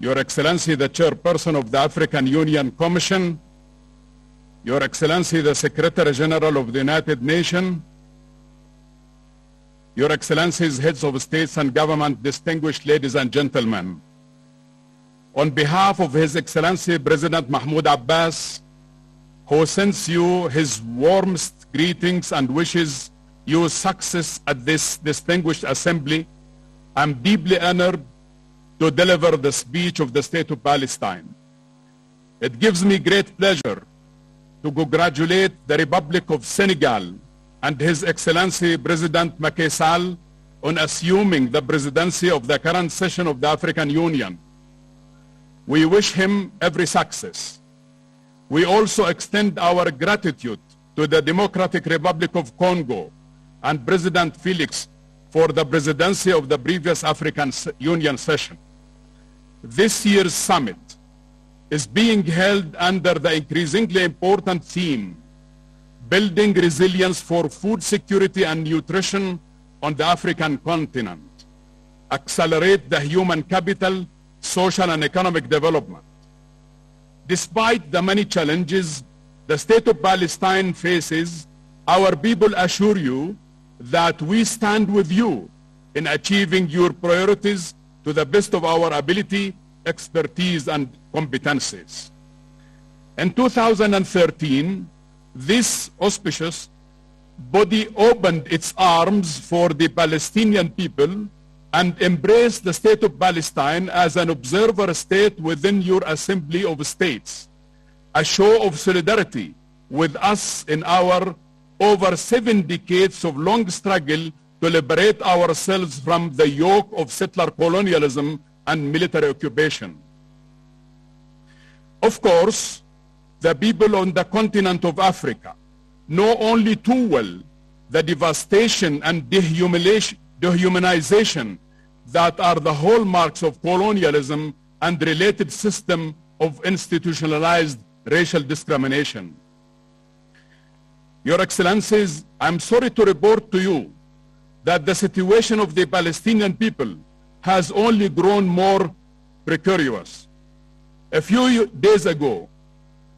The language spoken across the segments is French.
Your Excellency, the Chairperson of the African Union Commission, Your Excellency, the Secretary General of the United Nations, Your Excellencies, Heads of States and Government, distinguished ladies and gentlemen, on behalf of His Excellency President Mahmoud Abbas, who sends you his warmest greetings and wishes you success at this distinguished assembly, I'm deeply honored to deliver the speech of the State of Palestine. It gives me great pleasure to congratulate the Republic of Senegal and His Excellency President Macky Sall on assuming the presidency of the current session of the African Union. We wish him every success. We also extend our gratitude to the Democratic Republic of Congo and President Felix for the presidency of the previous African Union session. This year's summit is being held under the increasingly important theme, building resilience for food security and nutrition on the African continent, accelerate the human capital, social and economic development. Despite the many challenges the State of Palestine faces, our people assure you that we stand with you in achieving your priorities to the best of our ability, expertise, and competencies. In 2013, this auspicious body opened its arms for the Palestinian people and embraced the State of Palestine as an observer state within your Assembly of States, a show of solidarity with us in our over 7 decades of long struggle to liberate ourselves from the yoke of settler colonialism and military occupation. Of course, the people on the continent of Africa know only too well the devastation and dehumanization that are the hallmarks of colonialism and related system of institutionalized racial discrimination. Your Excellencies, I'm sorry to report to you that the situation of the Palestinian people has only grown more precarious. A few days ago,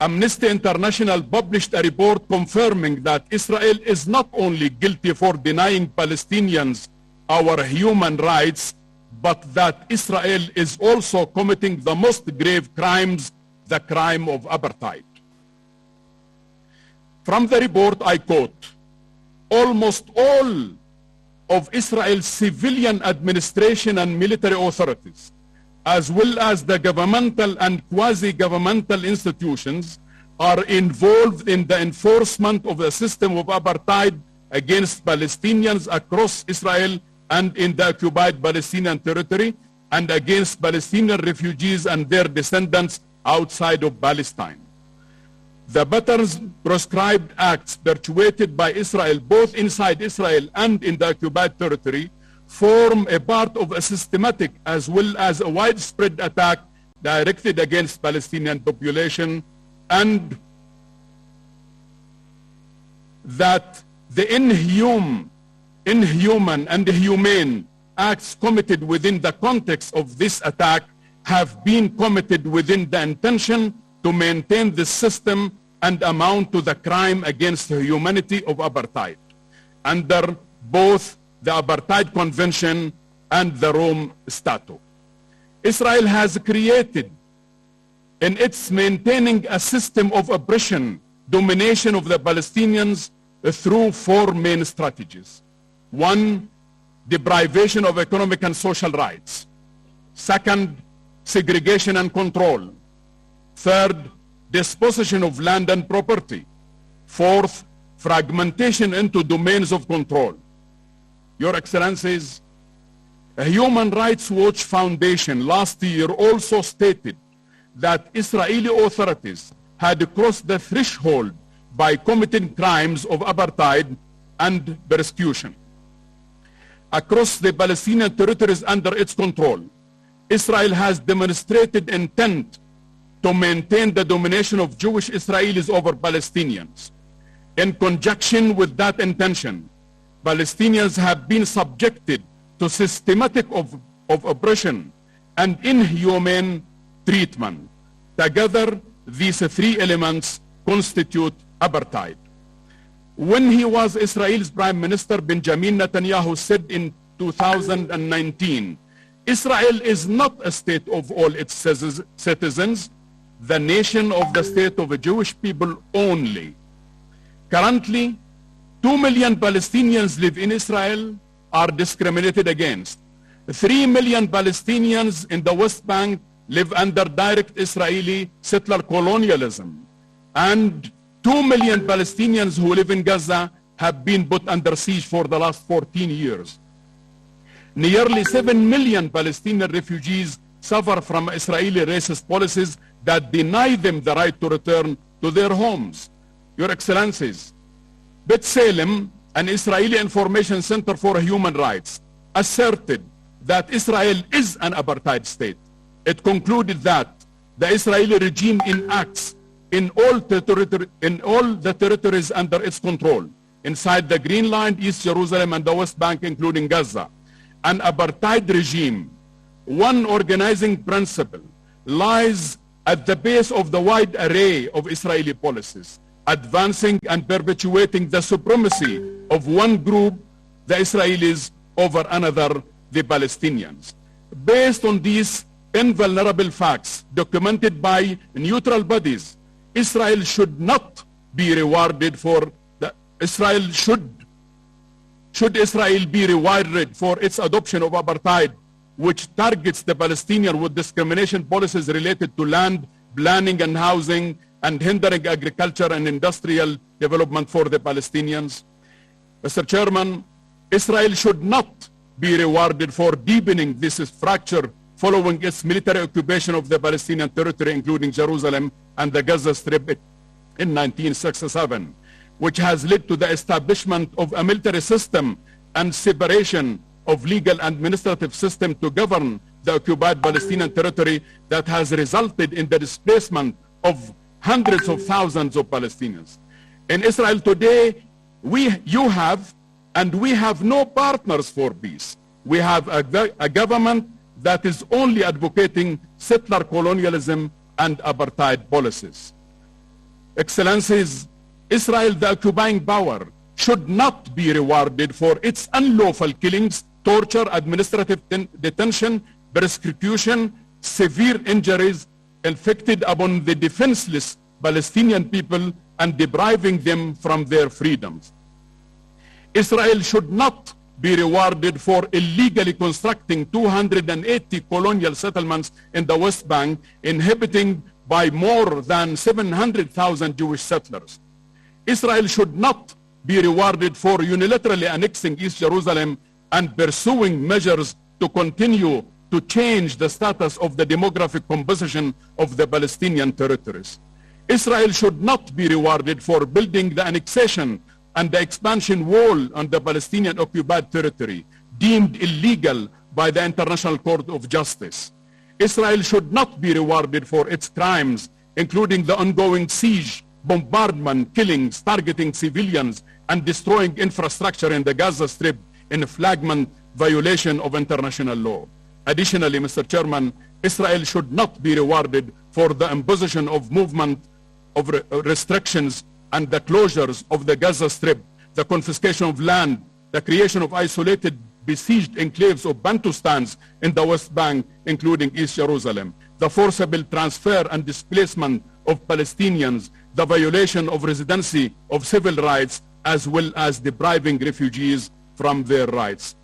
Amnesty International published a report confirming that Israel is not only guilty for denying Palestinians our human rights, but that Israel is also committing the most grave crimes, the crime of apartheid. From the report, I quote, almost all of Israel's civilian administration and military authorities, as well as the governmental and quasi-governmental institutions, are involved in the enforcement of the system of apartheid against Palestinians across Israel and in the occupied Palestinian territory, and against Palestinian refugees and their descendants outside of Palestine. The patterns prescribed acts perpetuated by Israel, both inside Israel and in the occupied territory, form a part of a systematic as well as a widespread attack directed against Palestinian population, and that the inhuman and humane acts committed within the context of this attack have been committed within the intention to maintain the system and amount to the crime against the humanity of apartheid under both the Apartheid Convention and the Rome Statute. Israel has created in its maintaining a system of oppression, domination of the Palestinians through 4 main strategies. 1, deprivation of economic and social rights. 2nd, segregation and control. 3rd, dispossession of land and property. 4th, fragmentation into domains of control. Your Excellencies, a Human Rights Watch Foundation last year also stated that Israeli authorities had crossed the threshold by committing crimes of apartheid and persecution. Across the Palestinian territories under its control, Israel has demonstrated intent to maintain the domination of Jewish Israelis over Palestinians. In conjunction with that intention, Palestinians have been subjected to systematic of oppression and inhumane treatment. Together, these three elements constitute apartheid. When he was Israel's Prime Minister, Benjamin Netanyahu said in 2019, Israel is not a state of all its citizens, the nation of the state of the Jewish people only. Currently, 2 million Palestinians live in Israel, are discriminated against. 3 million Palestinians in the West Bank live under direct Israeli settler colonialism. And 2 million Palestinians who live in Gaza have been put under siege for the last 14 years. Nearly 7 million Palestinian refugees suffer from Israeli racist policies that deny them the right to return to their homes. Your Excellencies, B'Tselem, an Israeli Information Center for Human Rights, asserted that Israel is an apartheid state. It concluded that the Israeli regime enacts in all the territories under its control, inside the Green Line, East Jerusalem, and the West Bank, including Gaza, an apartheid regime. One organizing principle lies at the base of the wide array of Israeli policies, advancing and perpetuating the supremacy of one group, the Israelis, over another, the Palestinians. Based on these invulnerable facts documented by neutral bodies, Israel should not be rewarded for should Israel be rewarded for its adoption of apartheid, which targets the Palestinians with discrimination policies related to land, planning and housing, and hindering agriculture and industrial development for the Palestinians? Mr. Chairman, Israel should not be rewarded for deepening this fracture following its military occupation of the Palestinian territory, including Jerusalem and the Gaza Strip in 1967, which has led to the establishment of a military system and separation of legal and administrative system to govern the occupied Palestinian territory that has resulted in the displacement of hundreds of thousands of Palestinians. In Israel today, you have no partners for peace. We have a government that is only advocating settler colonialism and apartheid policies. Excellencies, Israel, the occupying power, should not be rewarded for its unlawful killings, torture, administrative detention, persecution, severe injuries inflicted upon the defenseless Palestinian people and depriving them from their freedoms. Israel should not be rewarded for illegally constructing 280 colonial settlements in the West Bank, inhabited by more than 700,000 Jewish settlers. Israel should not be rewarded for unilaterally annexing East Jerusalem and pursuing measures to continue to change the status of the demographic composition of the Palestinian territories. Israel should not be rewarded for building the annexation and the expansion wall on the Palestinian occupied territory, deemed illegal by the International Court of Justice. Israel should not be rewarded for its crimes, including the ongoing siege, bombardment, killings, targeting civilians, and destroying infrastructure in the Gaza Strip in flagrant violation of international law. Additionally, Mr. Chairman, Israel should not be rewarded for the imposition of movement of restrictions and the closures of the Gaza Strip, the confiscation of land, the creation of isolated besieged enclaves of Bantustans in the West Bank, including East Jerusalem, the forcible transfer and displacement of Palestinians, the violation of residency of civil rights, as well as depriving refugees from their rights.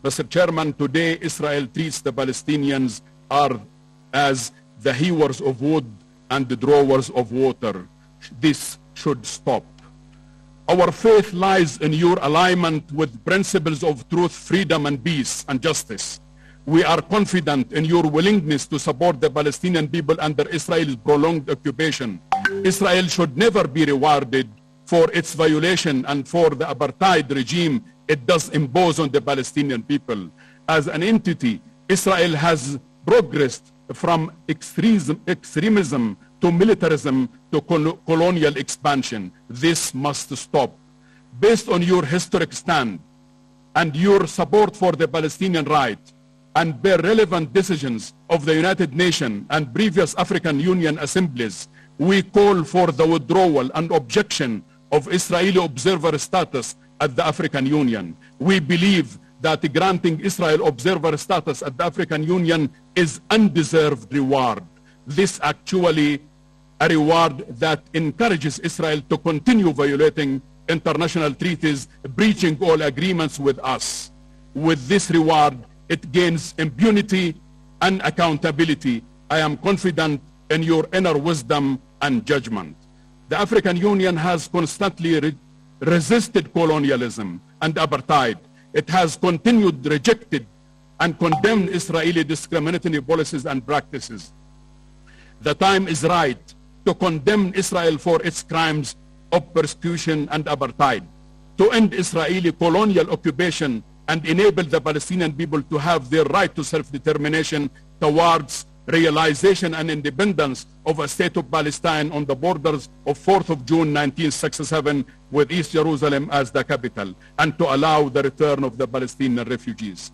Mr. Chairman, today Israel treats the Palestinians as the hewers of wood and the drawers of water. This should stop. Our faith lies in your alignment with principles of truth, freedom, and peace and justice. We are confident in your willingness to support the Palestinian people under Israel's prolonged occupation. Israel should never be rewarded for its violation and for the apartheid regime it does impose on the Palestinian people. As an entity, Israel has progressed from extremism to militarism to colonial expansion. This must stop. Based on your historic stand and your support for the Palestinian right, and bear relevant decisions of the United Nations and previous African Union assemblies, we call for the withdrawal and objection of Israeli observer status at the African Union. We believe that granting Israel observer status at the African Union is undeserved reward. This actually a reward that encourages Israel to continue violating international treaties, breaching all agreements with us. With this reward, it gains impunity and accountability. I am confident in your inner wisdom and judgment. The African Union has constantly resisted colonialism and apartheid. It has continued rejected and condemned Israeli discriminatory policies and practices. The time is right to condemn Israel for its crimes of persecution and apartheid, to end Israeli colonial occupation and enable the Palestinian people to have their right to self-determination towards realization and independence of a state of Palestine on the borders of 4th of June 1967 with East Jerusalem as the capital, and to allow the return of the Palestinian refugees.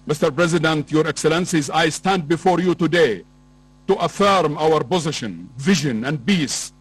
Mr. President, Your Excellencies, I stand before you today to affirm our position, vision, and peace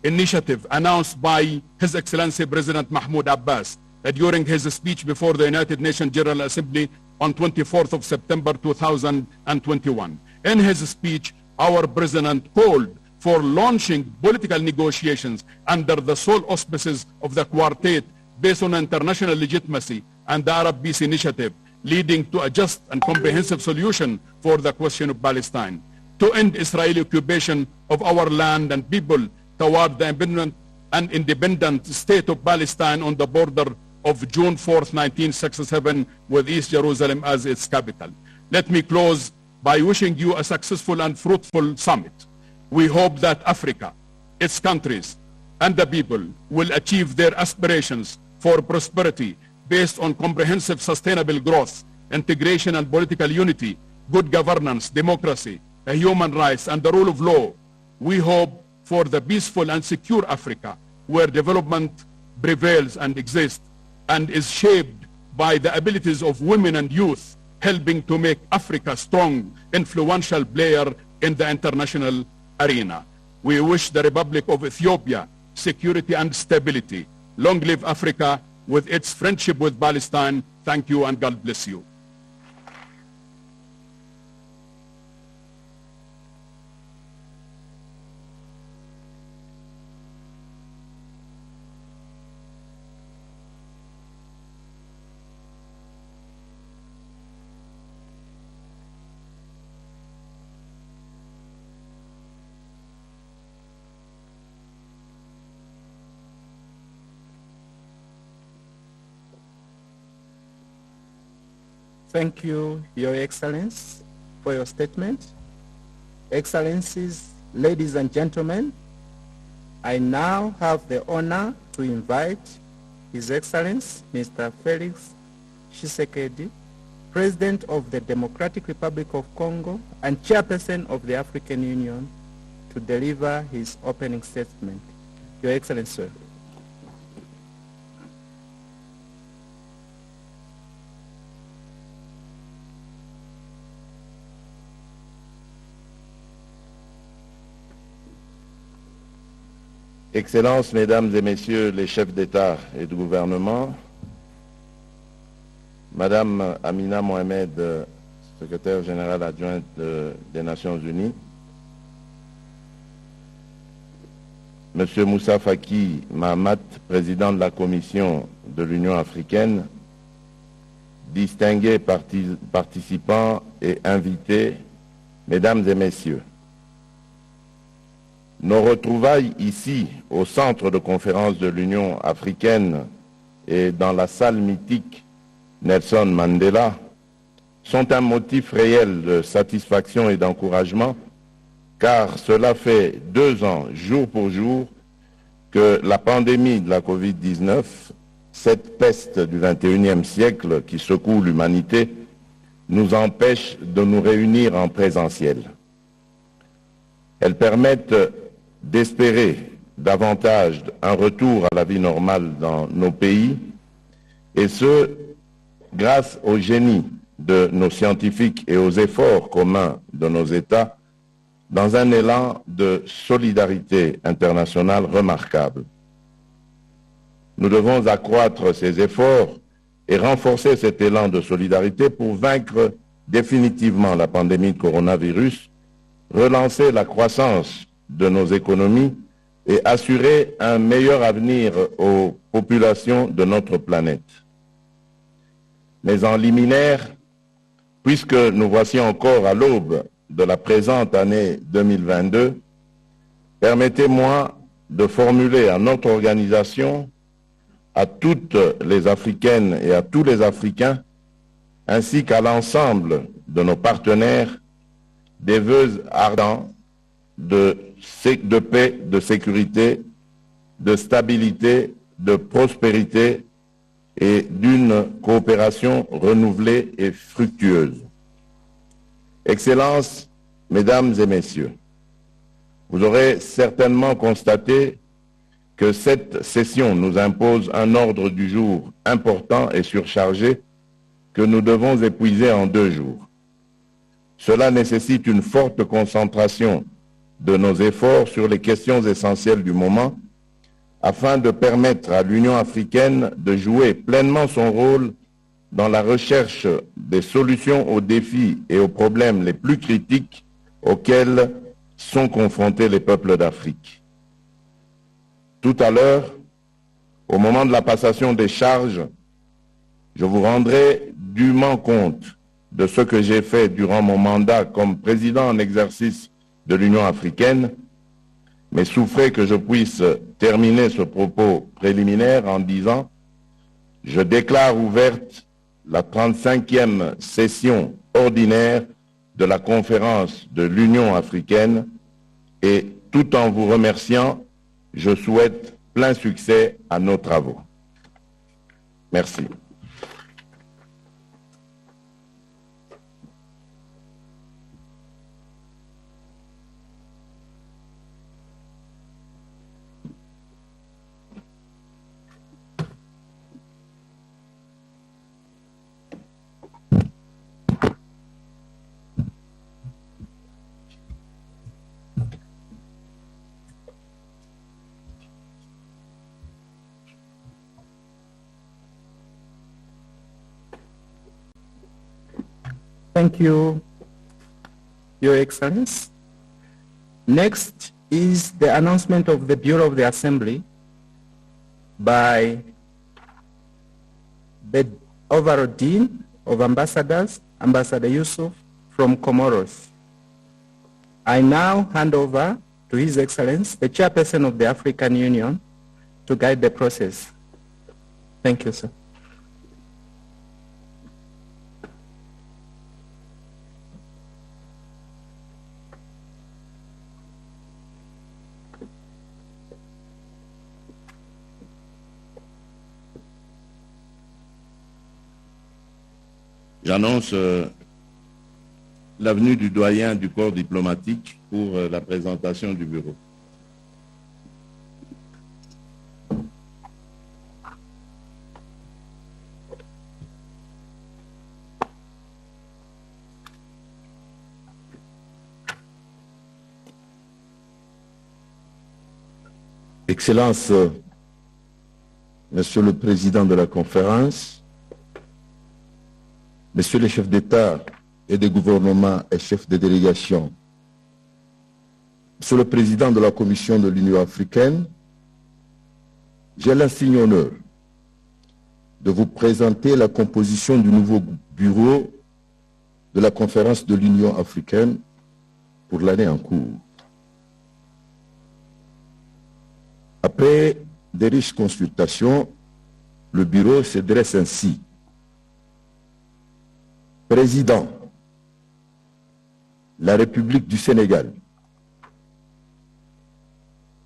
initiative announced by His Excellency President Mahmoud Abbas during his speech before the United Nations General Assembly on 24th of September 2021. In his speech, our President called for launching political negotiations under the sole auspices of the Quartet based on international legitimacy and the Arab Peace Initiative, leading to a just and comprehensive solution for the question of Palestine, to end Israeli occupation of our land and people toward the independent state of Palestine on the border of June 4th, 1967 with East Jerusalem as its capital. Let me close by wishing you a successful and fruitful summit. We hope that Africa, its countries, and the people will achieve their aspirations for prosperity based on comprehensive sustainable growth, integration and political unity, good governance, democracy, human rights, and the rule of law. We hope for the peaceful and secure Africa where development prevails and exists and is shaped by the abilities of women and youth, helping to make Africa a strong, influential player in the international arena. We wish the Republic of Ethiopia security and stability. Long live Africa with its friendship with Palestine. Thank you and God bless you. Thank you, Your Excellency, for your statement. Excellencies, ladies and gentlemen, I now have the honor to invite His Excellency, Mr. Felix Tshisekedi, President of the Democratic Republic of Congo and Chairperson of the African Union, to deliver his opening statement. Your Excellency, sir. Excellences, Mesdames et Messieurs les chefs d'État et de gouvernement, Madame Amina Mohamed, secrétaire générale adjointe des Nations Unies, Monsieur Moussa Faki Mahamat, président de la Commission de l'Union africaine, distingués participants et invités, Mesdames et Messieurs, nos retrouvailles ici, au centre de conférence de l'Union africaine et dans la salle mythique Nelson Mandela, sont un motif réel de satisfaction et d'encouragement, car cela fait 2 ans, jour pour jour, que la pandémie de la Covid-19, cette peste du XXIe siècle qui secoue l'humanité, nous empêche de nous réunir en présentiel. Elles permettent d'espérer davantage un retour à la vie normale dans nos pays, et ce, grâce au génie de nos scientifiques et aux efforts communs de nos États dans un élan de solidarité internationale remarquable. Nous devons accroître ces efforts et renforcer cet élan de solidarité pour vaincre définitivement la pandémie de coronavirus, relancer la croissance de nos économies et assurer un meilleur avenir aux populations de notre planète. Mais en liminaire, puisque nous voici encore à l'aube de la présente année 2022, permettez-moi de formuler à notre organisation, à toutes les Africaines et à tous les Africains, ainsi qu'à l'ensemble de nos partenaires, des vœux ardents de paix, de sécurité, de stabilité, de prospérité et d'une coopération renouvelée et fructueuse. Excellences, Mesdames et Messieurs, vous aurez certainement constaté que cette session nous impose un ordre du jour important et surchargé que nous devons épuiser en 2 jours. Cela nécessite une forte concentration de nos efforts sur les questions essentielles du moment afin de permettre à l'Union africaine de jouer pleinement son rôle dans la recherche des solutions aux défis et aux problèmes les plus critiques auxquels sont confrontés les peuples d'Afrique. Tout à l'heure, au moment de la passation des charges, je vous rendrai dûment compte de ce que j'ai fait durant mon mandat comme président en exercice de l'Union africaine, mais souffrez que je puisse terminer ce propos préliminaire en disant « Je déclare ouverte la 35e session ordinaire de la conférence de l'Union africaine et tout en vous remerciant, je souhaite plein succès à nos travaux. » Merci. Thank you, Your Excellency. Next is the announcement of the Bureau of the Assembly by the overall Dean of Ambassadors, Ambassador Yusuf from Comoros. I now hand over to His Excellency, the Chairperson of the African Union, to guide the process. Thank you, sir. J'annonce la venue du doyen du corps diplomatique pour la présentation du bureau. Excellences, Monsieur le Président de la Conférence, Messieurs les chefs d'État et de gouvernement et chefs de délégation, Monsieur le Président de la Commission de l'Union africaine, j'ai l'insigne honneur de vous présenter la composition du nouveau bureau de la Conférence de l'Union africaine pour l'année en cours. Après des riches consultations, le bureau se dresse ainsi. Président, la République du Sénégal.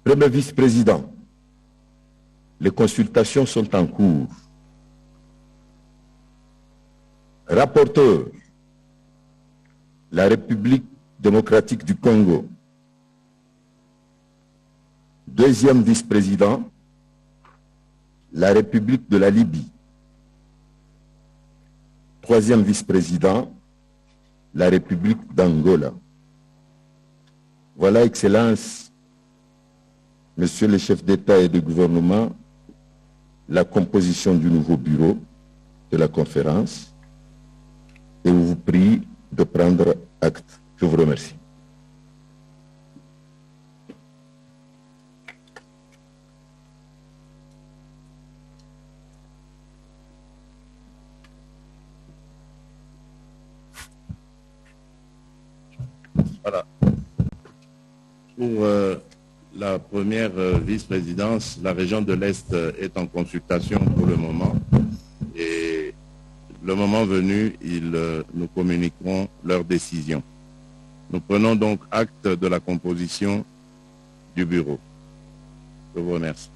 Premier vice-président, les consultations sont en cours. Rapporteur, la République démocratique du Congo. Deuxième vice-président, la République de la Libye. troisième vice-président, la République d'Angola. Voilà, Excellences, Messieurs les chefs d'État et de gouvernement, la composition du nouveau bureau de la conférence, et je vous prie de prendre acte. Je vous remercie. Voilà. Pour la première vice-présidence, la région de l'Est est en consultation pour le moment et le moment venu, ils nous communiqueront leurs décisions. Nous prenons donc acte de la composition du bureau. Je vous remercie.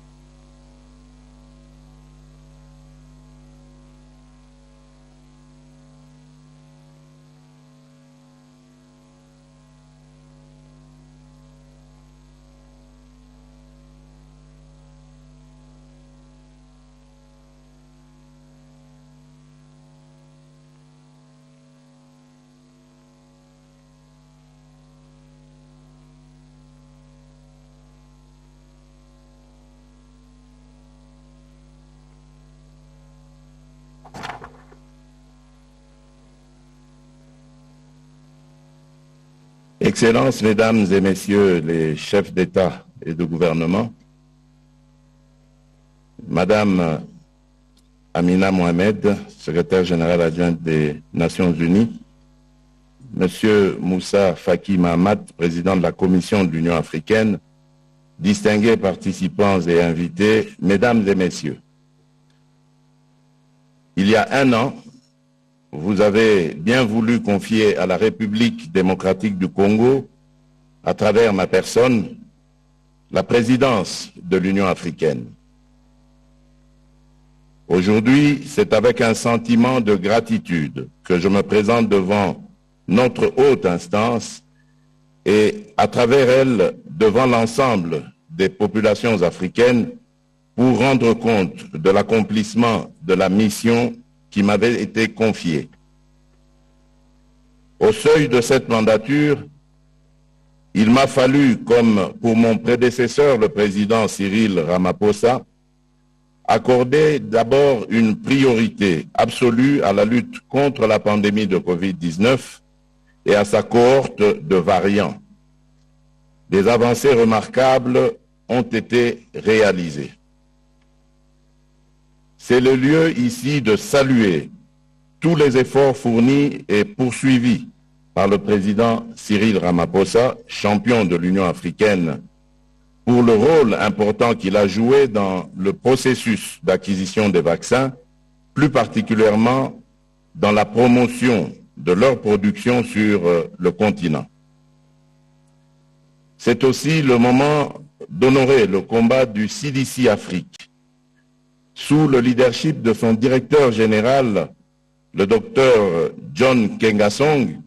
Excellences, Mesdames et Messieurs les chefs d'État et de gouvernement, Madame Amina Mohamed, secrétaire générale adjointe des Nations Unies, Monsieur Moussa Faki Mahamat, président de la Commission de l'Union africaine, distingués participants et invités, Mesdames et Messieurs, il y a un an, vous avez bien voulu confier à la République démocratique du Congo, à travers ma personne, la présidence de l'Union africaine. Aujourd'hui, c'est avec un sentiment de gratitude que je me présente devant notre haute instance et, à travers elle, devant l'ensemble des populations africaines pour rendre compte de l'accomplissement de la mission qui m'avait été confiée. Au seuil de cette mandature, il m'a fallu, comme pour mon prédécesseur, le président Cyril Ramaphosa, accorder d'abord une priorité absolue à la lutte contre la pandémie de Covid-19 et à sa cohorte de variants. Des avancées remarquables ont été réalisées. C'est le lieu ici de saluer tous les efforts fournis et poursuivis par le président Cyril Ramaphosa, champion de l'Union africaine, pour le rôle important qu'il a joué dans le processus d'acquisition des vaccins, plus particulièrement dans la promotion de leur production sur le continent. C'est aussi le moment d'honorer le combat du CDC Afrique, sous le leadership de son directeur général, le docteur John Kengasong,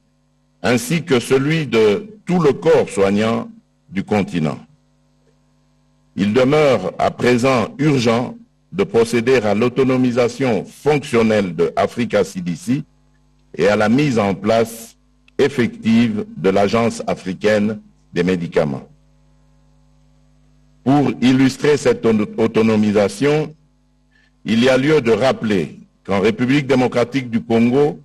ainsi que celui de tout le corps soignant du continent. Il demeure à présent urgent de procéder à l'autonomisation fonctionnelle de Africa CDC et à la mise en place effective de l'Agence africaine des médicaments. Pour illustrer cette autonomisation, il y a lieu de rappeler qu'en République démocratique du Congo,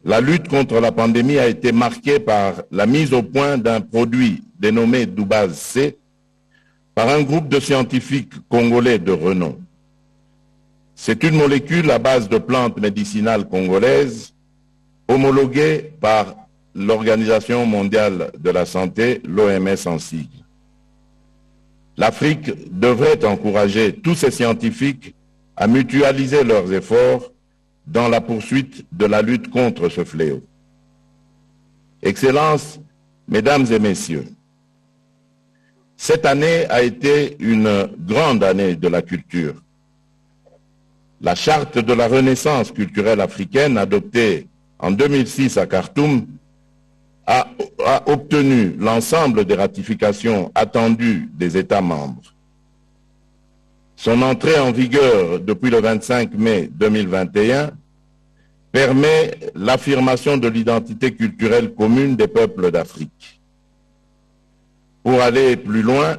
la lutte contre la pandémie a été marquée par la mise au point d'un produit dénommé Doubaz C par un groupe de scientifiques congolais de renom. C'est une molécule à base de plantes médicinales congolaises homologuée par l'Organisation mondiale de la santé, l'OMS en sigle. L'Afrique devrait encourager tous ces scientifiques à mutualiser leurs efforts dans la poursuite de la lutte contre ce fléau. Excellences, Mesdames et Messieurs, cette année a été une grande année de la culture. La charte de la Renaissance culturelle africaine, adoptée en 2006 à Khartoum, a obtenu l'ensemble des ratifications attendues des États membres. Son entrée en vigueur depuis le 25 mai 2021 permet l'affirmation de l'identité culturelle commune des peuples d'Afrique. Pour aller plus loin,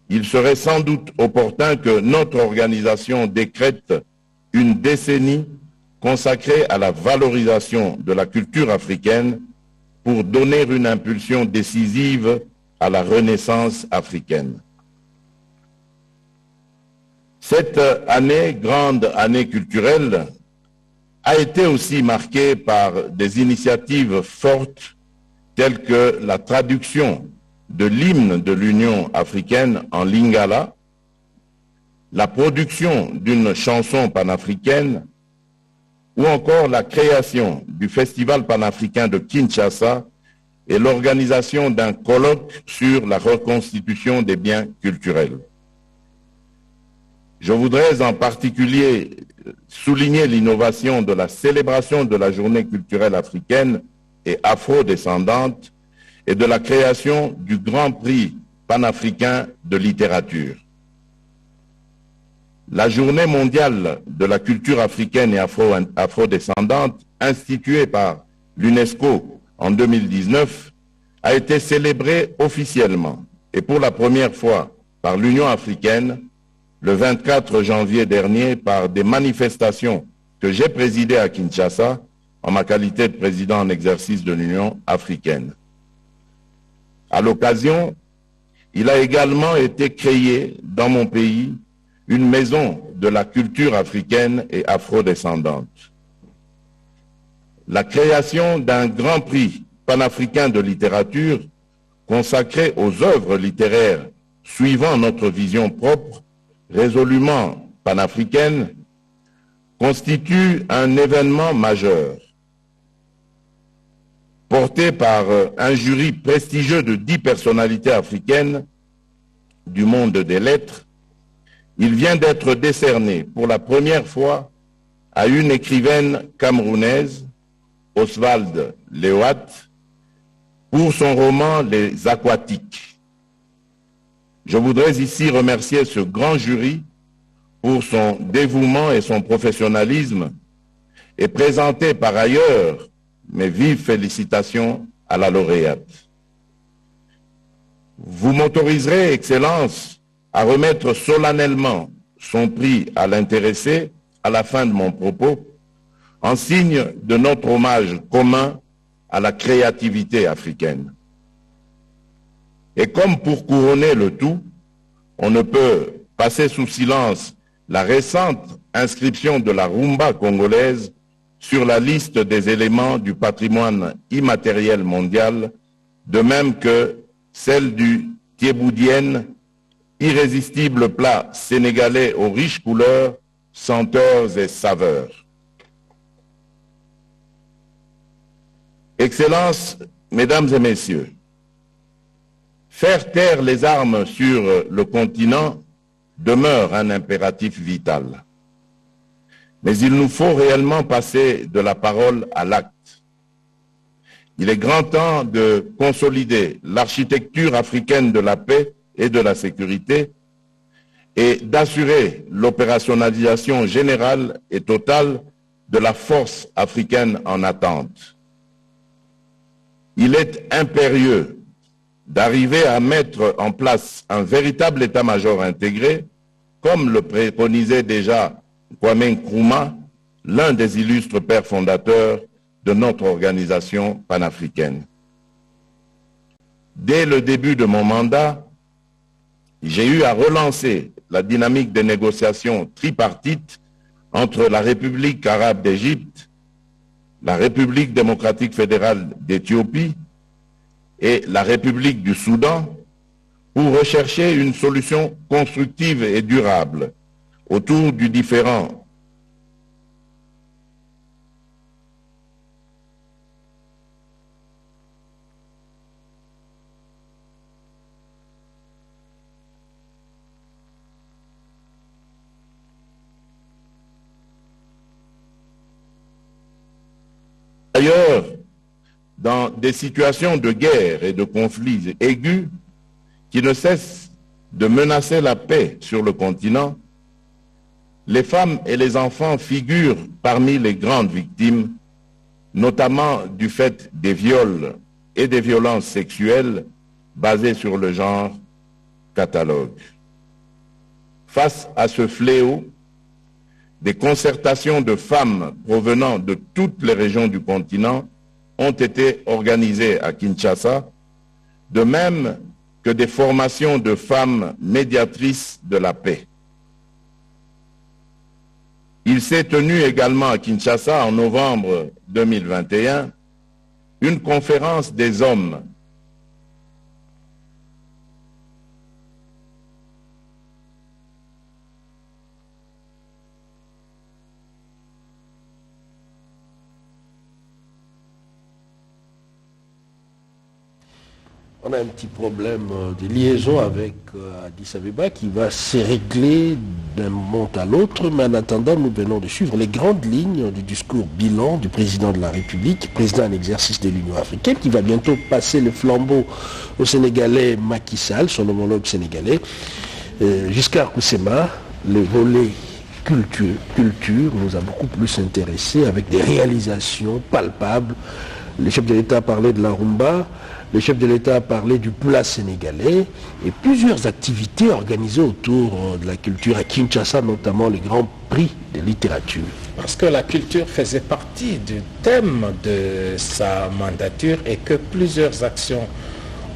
il serait sans doute opportun que notre organisation décrète une décennie consacrée à la valorisation de la culture africaine pour donner une impulsion décisive à la renaissance africaine. Cette année, grande année culturelle, a été aussi marquée par des initiatives fortes telles que la traduction de l'hymne de l'Union africaine en lingala, la production d'une chanson panafricaine ou encore la création du Festival panafricain de Kinshasa et l'organisation d'un colloque sur la reconstitution des biens culturels. Je voudrais en particulier souligner l'innovation de la célébration de la journée culturelle africaine et afro-descendante et de la création du Grand Prix panafricain de littérature. La journée mondiale de la culture africaine et afro-descendante, instituée par l'UNESCO en 2019, a été célébrée officiellement et pour la première fois par l'Union africaine le 24 janvier dernier par des manifestations que j'ai présidées à Kinshasa en ma qualité de président en exercice de l'Union africaine. À l'occasion, il a également été créé dans mon pays une maison de la culture africaine et afro-descendante. La création d'un grand prix panafricain de littérature consacré aux œuvres littéraires suivant notre vision propre, résolument panafricaine, constitue un événement majeur. Porté par un jury prestigieux de 10 personnalités africaines du monde des lettres, il vient d'être décerné pour la première fois à une écrivaine camerounaise, Oswald Léoat, pour son roman Les Aquatiques. Je voudrais ici remercier ce grand jury pour son dévouement et son professionnalisme et présenter par ailleurs mes vives félicitations à la lauréate. Vous m'autoriserez, Excellence, à remettre solennellement son prix à l'intéressé à la fin de mon propos, en signe de notre hommage commun à la créativité africaine. Et comme pour couronner le tout, on ne peut passer sous silence la récente inscription de la rumba congolaise sur la liste des éléments du patrimoine immatériel mondial, de même que celle du thiéboudienne, irrésistible plat sénégalais aux riches couleurs, senteurs et saveurs. Excellences, Mesdames et Messieurs, faire taire les armes sur le continent demeure un impératif vital. Mais il nous faut réellement passer de la parole à l'acte. Il est grand temps de consolider l'architecture africaine de la paix et de la sécurité et d'assurer l'opérationnalisation générale et totale de la force africaine en attente. Il est impérieux d'arriver à mettre en place un véritable état-major intégré, comme le préconisait déjà Kwame Nkrumah, l'un des illustres pères fondateurs de notre organisation panafricaine. Dès le début de mon mandat, j'ai eu à relancer la dynamique des négociations tripartites entre la République arabe d'Égypte, la République démocratique fédérale d'Éthiopie et la République du Soudan pour rechercher une solution constructive et durable autour du différend D'ailleurs, dans des situations de guerre et de conflits aigus qui ne cessent de menacer la paix sur le continent, les femmes et les enfants figurent parmi les grandes victimes, notamment du fait des viols et des violences sexuelles basées sur le genre catalogue. Face à ce fléau, des concertations de femmes provenant de toutes les régions du continent ont été organisées à Kinshasa, de même que des formations de femmes médiatrices de la paix. Il s'est tenu également à Kinshasa en novembre 2021 une conférence des hommes On a un petit problème de liaison avec Addis Abeba qui va se régler d'un moment à l'autre, mais en attendant, nous venons de suivre les grandes lignes du discours bilan du président de la République, président en exercice de l'Union africaine, qui va bientôt passer le flambeau au Sénégalais Macky Sall, son homologue sénégalais. Giscard Koussema, le volet culture nous a beaucoup plus intéressés avec des réalisations palpables. Le chef de l'État a parlé de la rumba. Le chef de l'État a parlé du plat sénégalais et plusieurs activités organisées autour de la culture à Kinshasa, notamment le Grand Prix de littérature. Parce que la culture faisait partie du thème de sa mandature et que plusieurs actions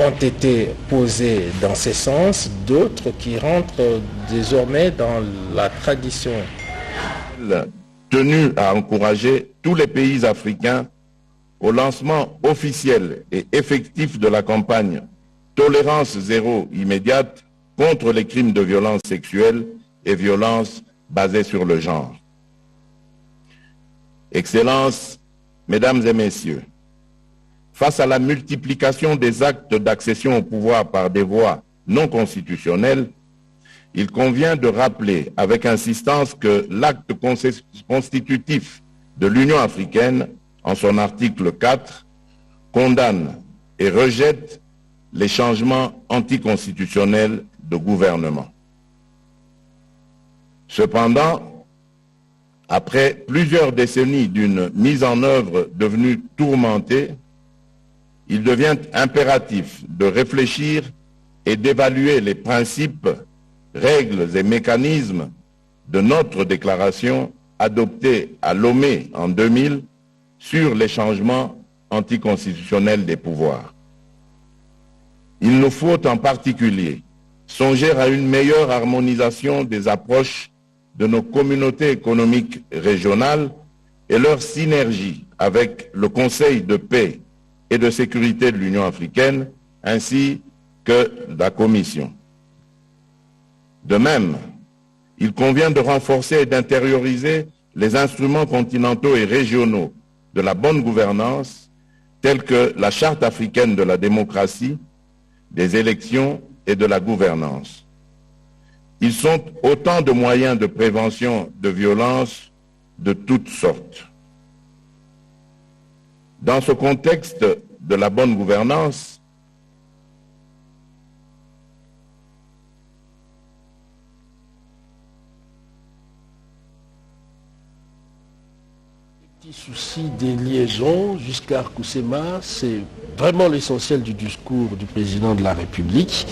ont été posées dans ce sens, d'autres qui rentrent désormais dans la tradition. Tenu à encourager tous les pays africains au lancement officiel et effectif de la campagne Tolérance zéro immédiate contre les crimes de violence sexuelle et violences basées sur le genre. Excellences, Mesdames et Messieurs, face à la multiplication des actes d'accession au pouvoir par des voies non constitutionnelles, il convient de rappeler avec insistance que l'acte constitutif de l'Union africaine, en son article 4, condamne et rejette les changements anticonstitutionnels de gouvernement. Cependant, après plusieurs décennies d'une mise en œuvre devenue tourmentée, il devient impératif de réfléchir et d'évaluer les principes, règles et mécanismes de notre déclaration adoptée à Lomé en 2000 sur les changements anticonstitutionnels des pouvoirs. Il nous faut en particulier songer à une meilleure harmonisation des approches de nos communautés économiques régionales et leur synergie avec le Conseil de paix et de sécurité de l'Union africaine ainsi que la Commission. De même, il convient de renforcer et d'intérioriser les instruments continentaux et régionaux de la bonne gouvernance, tels que la Charte africaine de la démocratie, des élections et de la gouvernance. Ils sont autant de moyens de prévention de violences de toutes sortes. Dans ce contexte de la bonne gouvernance, Souci des liaisons, Giscard Koussema, c'est vraiment l'essentiel du discours du président de la République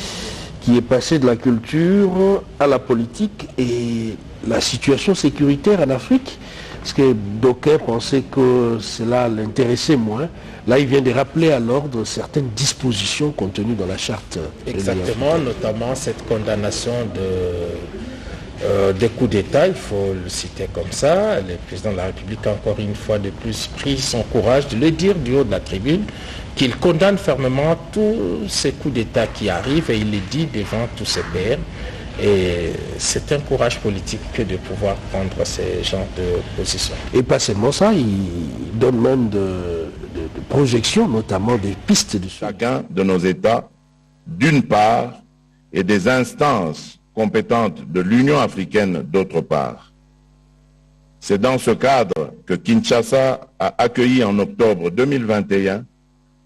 qui est passé de la culture à la politique et la situation sécuritaire en Afrique, parce que d'aucuns pensaient que cela l'intéressait moins. Là, il vient de rappeler à l'ordre certaines dispositions contenues dans la charte. Exactement, notamment cette condamnation des coups d'État, il faut le citer comme ça. Le président de la République a encore une fois de plus pris son courage de le dire du haut de la tribune, qu'il condamne fermement tous ces coups d'État qui arrivent et il le dit devant tous ses pairs. Et c'est un courage politique que de pouvoir prendre ces genres de positions. Et pas seulement ça, il donne même de projections, notamment des pistes de chacun de nos États, d'une part, et des instances compétentes de l'Union africaine d'autre part. C'est dans ce cadre que Kinshasa a accueilli en octobre 2021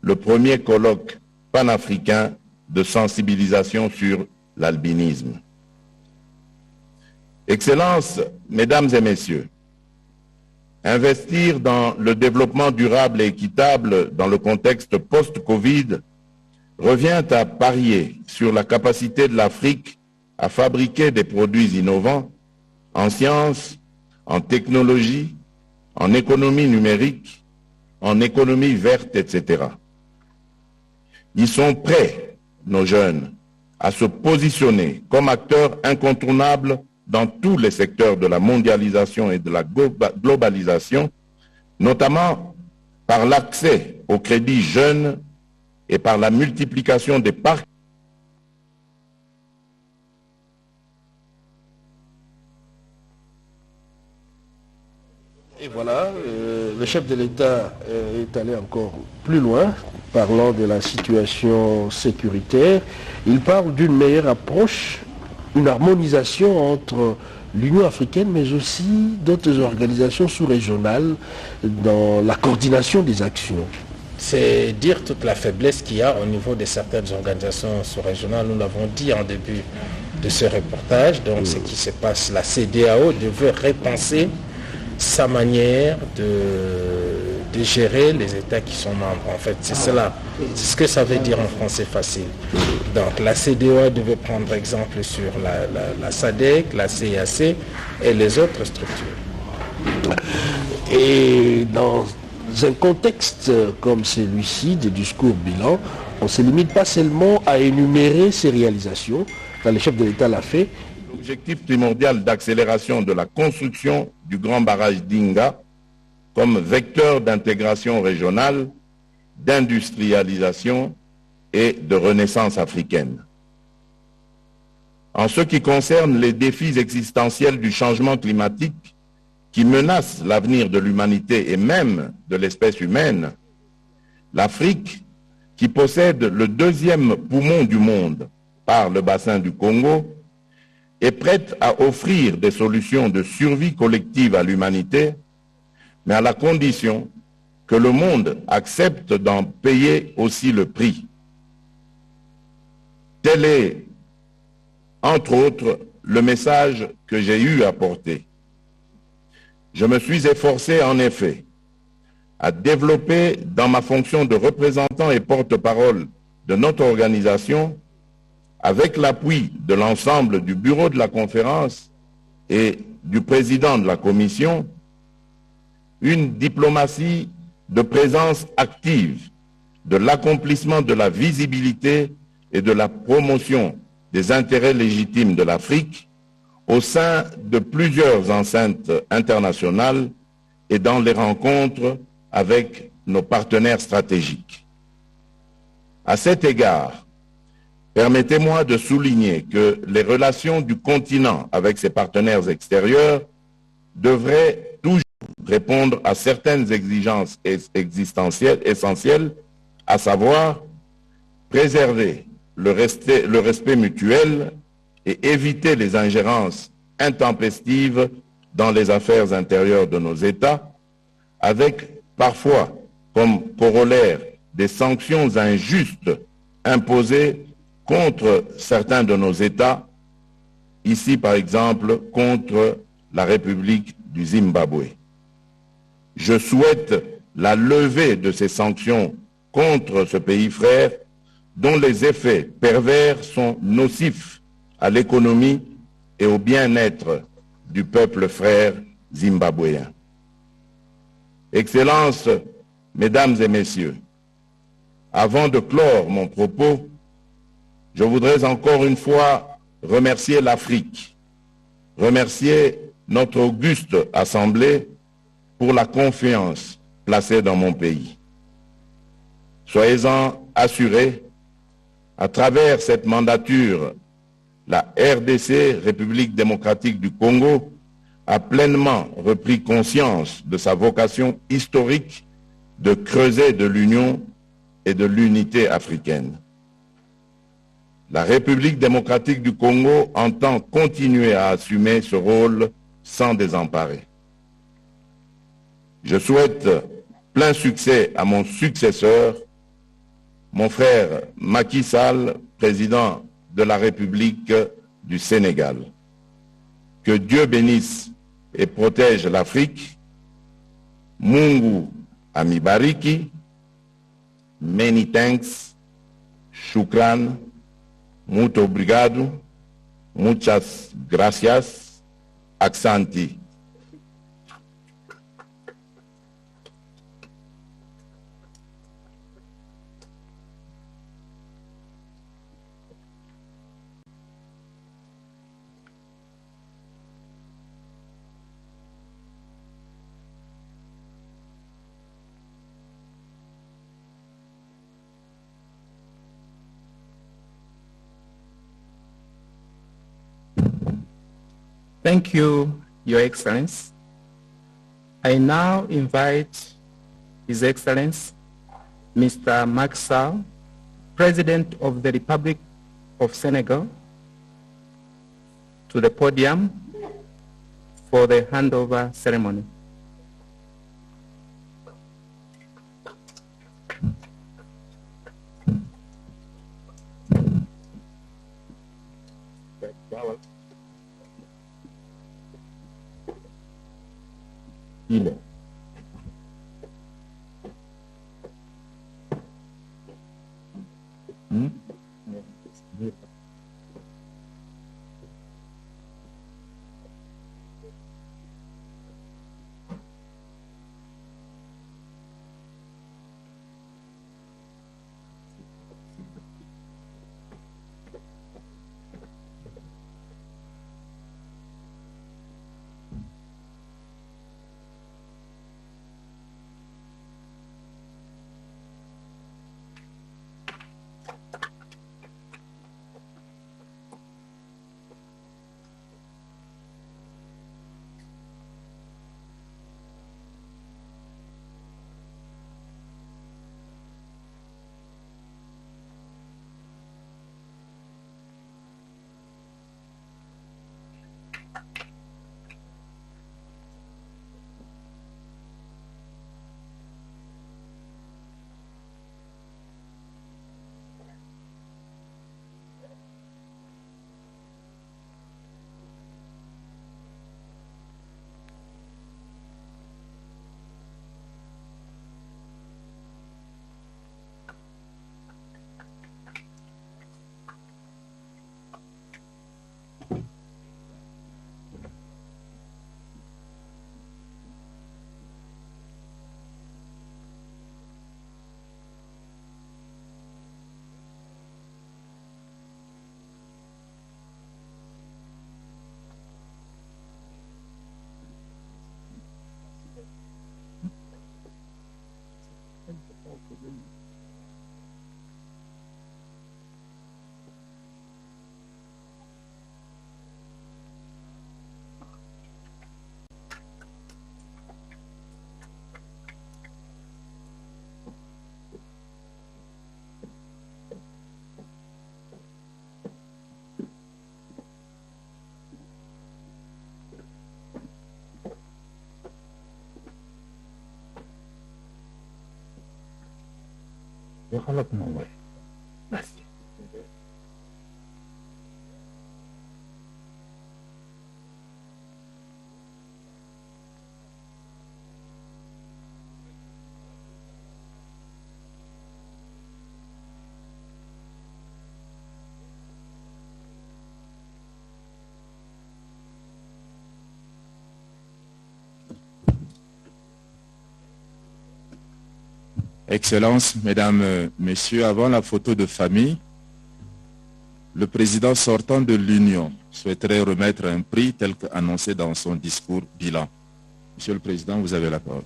le premier colloque panafricain de sensibilisation sur l'albinisme. Excellences, Mesdames et Messieurs, investir dans le développement durable et équitable dans le contexte post-Covid revient à parier sur la capacité de l'Afrique à fabriquer des produits innovants en sciences, en technologie, en économie numérique, en économie verte, etc. Ils sont prêts, nos jeunes, à se positionner comme acteurs incontournables dans tous les secteurs de la mondialisation et de la globalisation, notamment par l'accès au crédit jeune et par la multiplication des parcs. Et voilà, le chef de l'État est allé encore plus loin, parlant de la situation sécuritaire. Il parle d'une meilleure approche, une harmonisation entre l'Union africaine, mais aussi d'autres organisations sous-régionales dans la coordination des actions. C'est dire toute la faiblesse qu'il y a au niveau de certaines organisations sous-régionales. Nous l'avons dit en début de ce reportage. Donc ce qui se passe, la CEDEAO devait repenser sa manière de gérer les États qui sont membres. En fait, c'est cela. C'est ce que ça veut dire en français facile. Donc la CEDEAO devait prendre exemple sur la SADC, la CEEAC et les autres structures. Et dans un contexte comme celui-ci, des discours bilan, on ne se limite pas seulement à énumérer ces réalisations. Quand le chef de l'État l'a fait. L'objectif primordial d'accélération de la construction du grand barrage d'Inga comme vecteur d'intégration régionale, d'industrialisation et de renaissance africaine. En ce qui concerne les défis existentiels du changement climatique qui menacent l'avenir de l'humanité et même de l'espèce humaine, l'Afrique, qui possède le deuxième poumon du monde par le bassin du Congo, est prête à offrir des solutions de survie collective à l'humanité, mais à la condition que le monde accepte d'en payer aussi le prix. Tel est, entre autres, le message que j'ai eu à porter. Je me suis efforcé, en effet, à développer dans ma fonction de représentant et porte-parole de notre organisation, avec l'appui de l'ensemble du bureau de la conférence et du président de la commission, une diplomatie de présence active, de l'accomplissement de la visibilité et de la promotion des intérêts légitimes de l'Afrique au sein de plusieurs enceintes internationales et dans les rencontres avec nos partenaires stratégiques. À cet égard, permettez-moi de souligner que les relations du continent avec ses partenaires extérieurs devraient toujours répondre à certaines exigences existentielles essentielles, à savoir préserver le respect mutuel et éviter les ingérences intempestives dans les affaires intérieures de nos États, avec parfois comme corollaire des sanctions injustes imposées contre certains de nos États, ici par exemple contre la République du Zimbabwe. Je souhaite la levée de ces sanctions contre ce pays frère dont les effets pervers sont nocifs à l'économie et au bien-être du peuple frère zimbabwéen. Excellences, Mesdames et Messieurs, avant de clore mon propos, je voudrais encore une fois remercier l'Afrique, remercier notre auguste Assemblée pour la confiance placée dans mon pays. Soyez-en assurés, à travers cette mandature, la RDC, République démocratique du Congo, a pleinement repris conscience de sa vocation historique de creuset de l'union et de l'unité africaine. La République démocratique du Congo entend continuer à assumer ce rôle sans désemparer. Je souhaite plein succès à mon successeur, mon frère Macky Sall, président de la République du Sénégal. Que Dieu bénisse et protège l'Afrique. Mungu amibariki. Many thanks. Shukran. Muito obrigado. Muchas gracias. Aksanti. Thank you, Your Excellency. I now invite His Excellency, Mr. Macky Sall, President of the Republic of Senegal, to the podium for the handover ceremony. Excellences, Mesdames, Messieurs, avant la photo de famille, le président sortant de l'Union souhaiterait remettre un prix tel qu'annoncé dans son discours bilan. Monsieur le Président, vous avez la parole.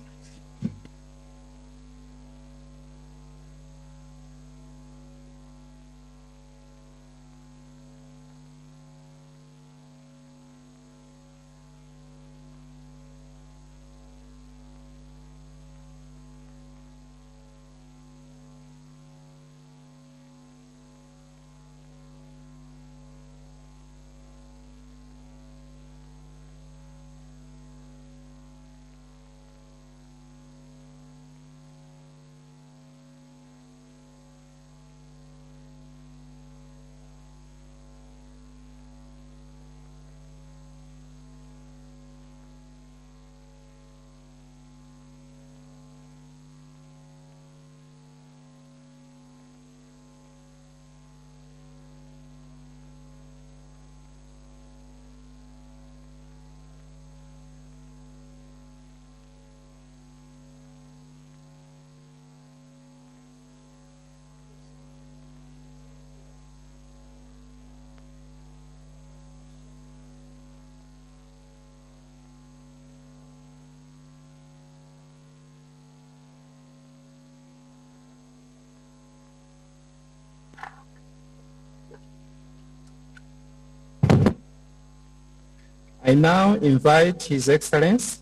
I now invite His Excellency,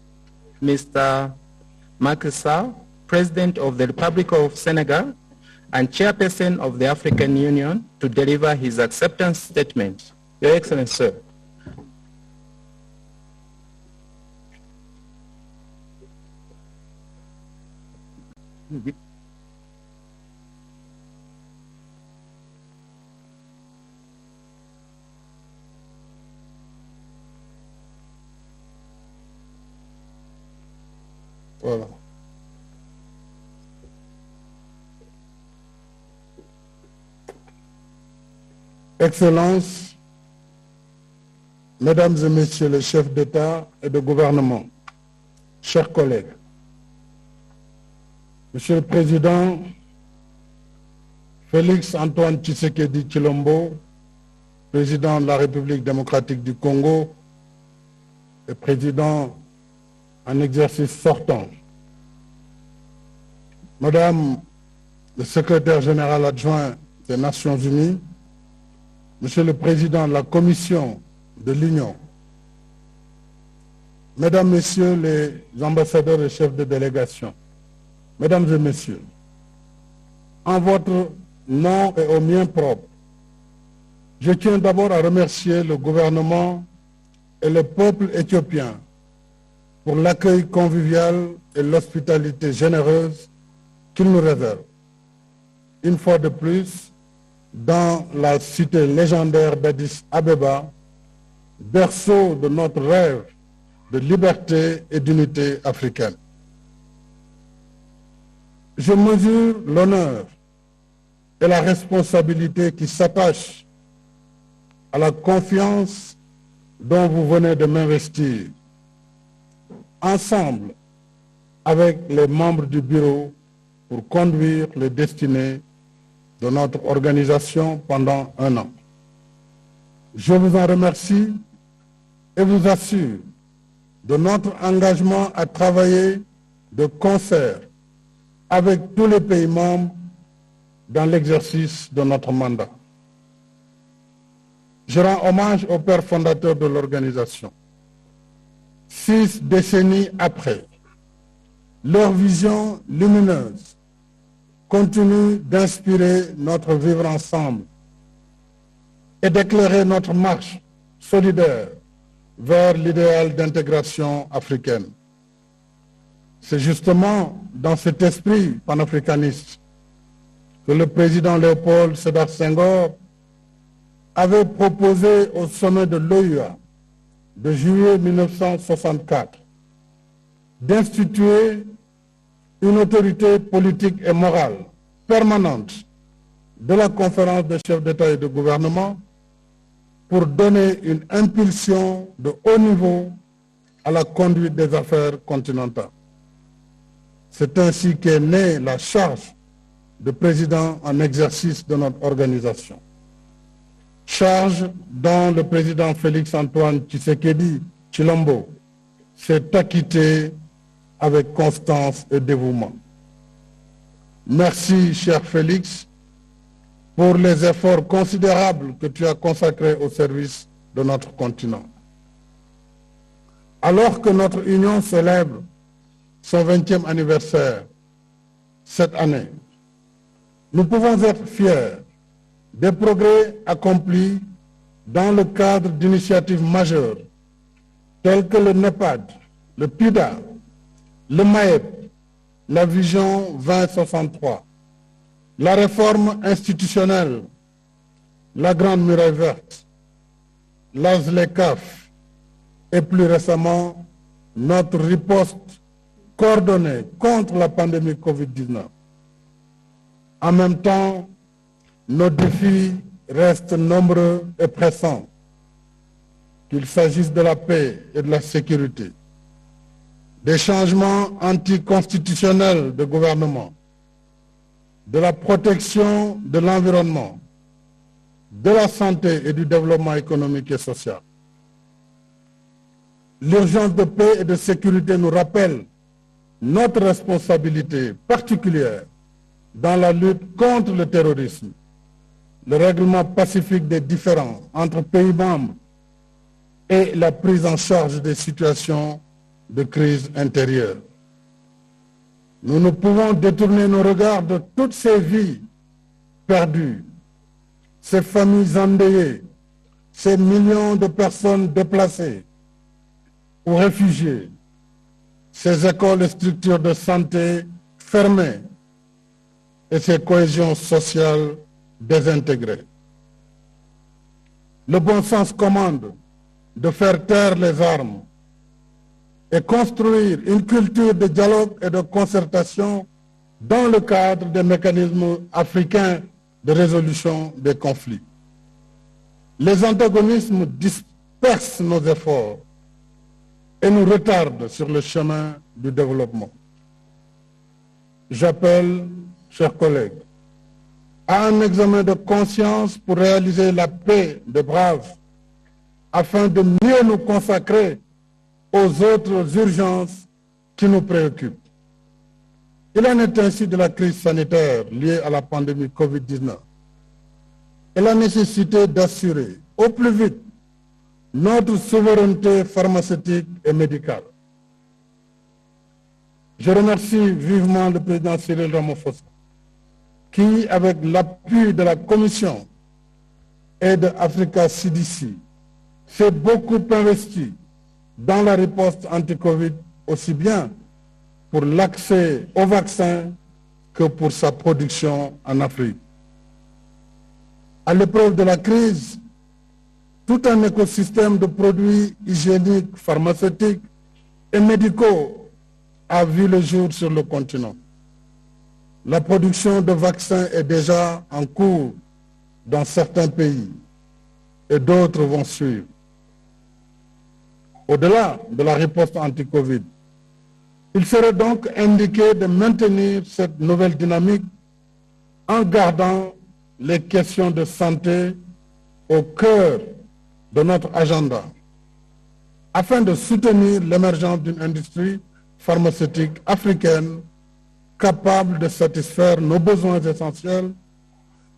Mr. Macky Sall, President of the Republic of Senegal and Chairperson of the African Union, to deliver his acceptance statement. Your Excellency, sir. Voilà. Excellences, Mesdames et Messieurs les chefs d'État et de gouvernement, chers collègues, Monsieur le Président Félix Antoine Tshisekedi Tshilombo, Président de la République démocratique du Congo et Président en exercice sortant, Madame le Secrétaire général adjoint des Nations Unies, Monsieur le Président de la Commission de l'Union, Mesdames, Messieurs les ambassadeurs et chefs de délégation, Mesdames et Messieurs, en votre nom et au mien propre, je tiens d'abord à remercier le gouvernement et le peuple éthiopien pour l'accueil convivial et l'hospitalité généreuse qu'il nous réserve. Une fois de plus, dans la cité légendaire d'Addis Abeba, berceau de notre rêve de liberté et d'unité africaine. Je mesure l'honneur et la responsabilité qui s'attachent à la confiance dont vous venez de m'investir. Ensemble, avec les membres du bureau, pour conduire les destinées de notre organisation pendant un an. Je vous en remercie et vous assure de notre engagement à travailler de concert avec tous les pays membres dans l'exercice de notre mandat. Je rends hommage aux pères fondateurs de l'organisation. 6 décennies après, leur vision lumineuse continue d'inspirer notre vivre ensemble et d'éclairer notre marche solidaire vers l'idéal d'intégration africaine. C'est justement dans cet esprit panafricaniste que le président Léopold Sédar Senghor avait proposé au sommet de l'OUA de juillet 1964 d'instituer une autorité politique et morale permanente de la conférence des chefs d'État et de gouvernement pour donner une impulsion de haut niveau à la conduite des affaires continentales. C'est ainsi qu'est née la charge de président en exercice de notre organisation. Charge dont le président Félix Antoine Tshisekedi Tshilombo s'est acquitté avec constance et dévouement. Merci, cher Félix, pour les efforts considérables que tu as consacrés au service de notre continent. Alors que notre union célèbre son 20e anniversaire cette année, nous pouvons être fiers des progrès accomplis dans le cadre d'initiatives majeures telles que le NEPAD, le PIDA, le MAEP, la Vision 2063, la réforme institutionnelle, la Grande Muraille Verte, l'ASLECAF et plus récemment notre riposte coordonnée contre la pandémie Covid-19. En même temps, nos défis restent nombreux et pressants, qu'il s'agisse de la paix et de la sécurité, des changements anticonstitutionnels de gouvernement, de la protection de l'environnement, de la santé et du développement économique et social. L'urgence de paix et de sécurité nous rappelle notre responsabilité particulière dans la lutte contre le terrorisme, le règlement pacifique des différends entre pays membres et la prise en charge des situations de crise intérieure. Nous ne pouvons détourner nos regards de toutes ces vies perdues, ces familles endeuillées, ces millions de personnes déplacées ou réfugiées, ces écoles et structures de santé fermées et ces cohésions sociales désintégrées. Le bon sens commande de faire taire les armes et construire une culture de dialogue et de concertation dans le cadre des mécanismes africains de résolution des conflits. Les antagonismes dispersent nos efforts et nous retardent sur le chemin du développement. J'appelle, chers collègues, à un examen de conscience pour réaliser la paix des braves, afin de mieux nous consacrer aux autres urgences qui nous préoccupent. Il en est ainsi de la crise sanitaire liée à la pandémie Covid-19 et la nécessité d'assurer au plus vite notre souveraineté pharmaceutique et médicale. Je remercie vivement le président Cyril Ramaphosa qui, avec l'appui de la Commission et de Africa CDC, s'est beaucoup investi dans la riposte anti-Covid, aussi bien pour l'accès aux vaccins que pour sa production en Afrique. À l'épreuve de la crise, tout un écosystème de produits hygiéniques, pharmaceutiques et médicaux a vu le jour sur le continent. La production de vaccins est déjà en cours dans certains pays et d'autres vont suivre. Au-delà de la riposte anti-Covid, il serait donc indiqué de maintenir cette nouvelle dynamique en gardant les questions de santé au cœur de notre agenda, afin de soutenir l'émergence d'une industrie pharmaceutique africaine capable de satisfaire nos besoins essentiels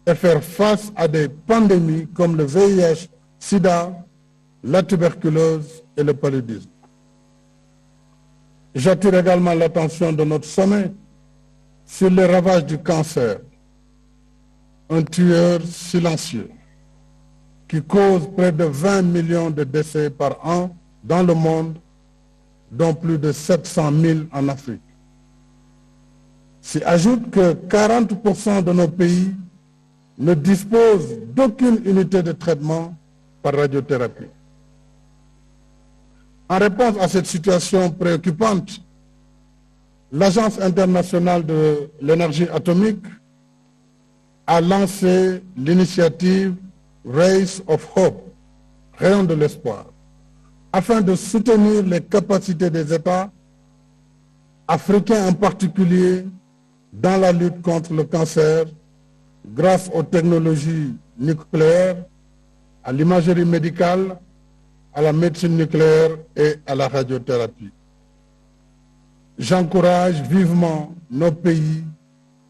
et faire face à des pandémies comme le VIH, SIDA, la tuberculose et le paludisme. J'attire également l'attention de notre sommet sur les ravages du cancer, un tueur silencieux qui cause près de 20 millions de décès par an dans le monde, dont plus de 700 000 en Afrique. S'y ajoute que 40% de nos pays ne disposent d'aucune unité de traitement par radiothérapie. En réponse à cette situation préoccupante, l'Agence internationale de l'énergie atomique a lancé l'initiative Rays of Hope, Rayon de l'espoir, afin de soutenir les capacités des États, africains en particulier, dans la lutte contre le cancer, grâce aux technologies nucléaires, à l'imagerie médicale, à la médecine nucléaire et à la radiothérapie. J'encourage vivement nos pays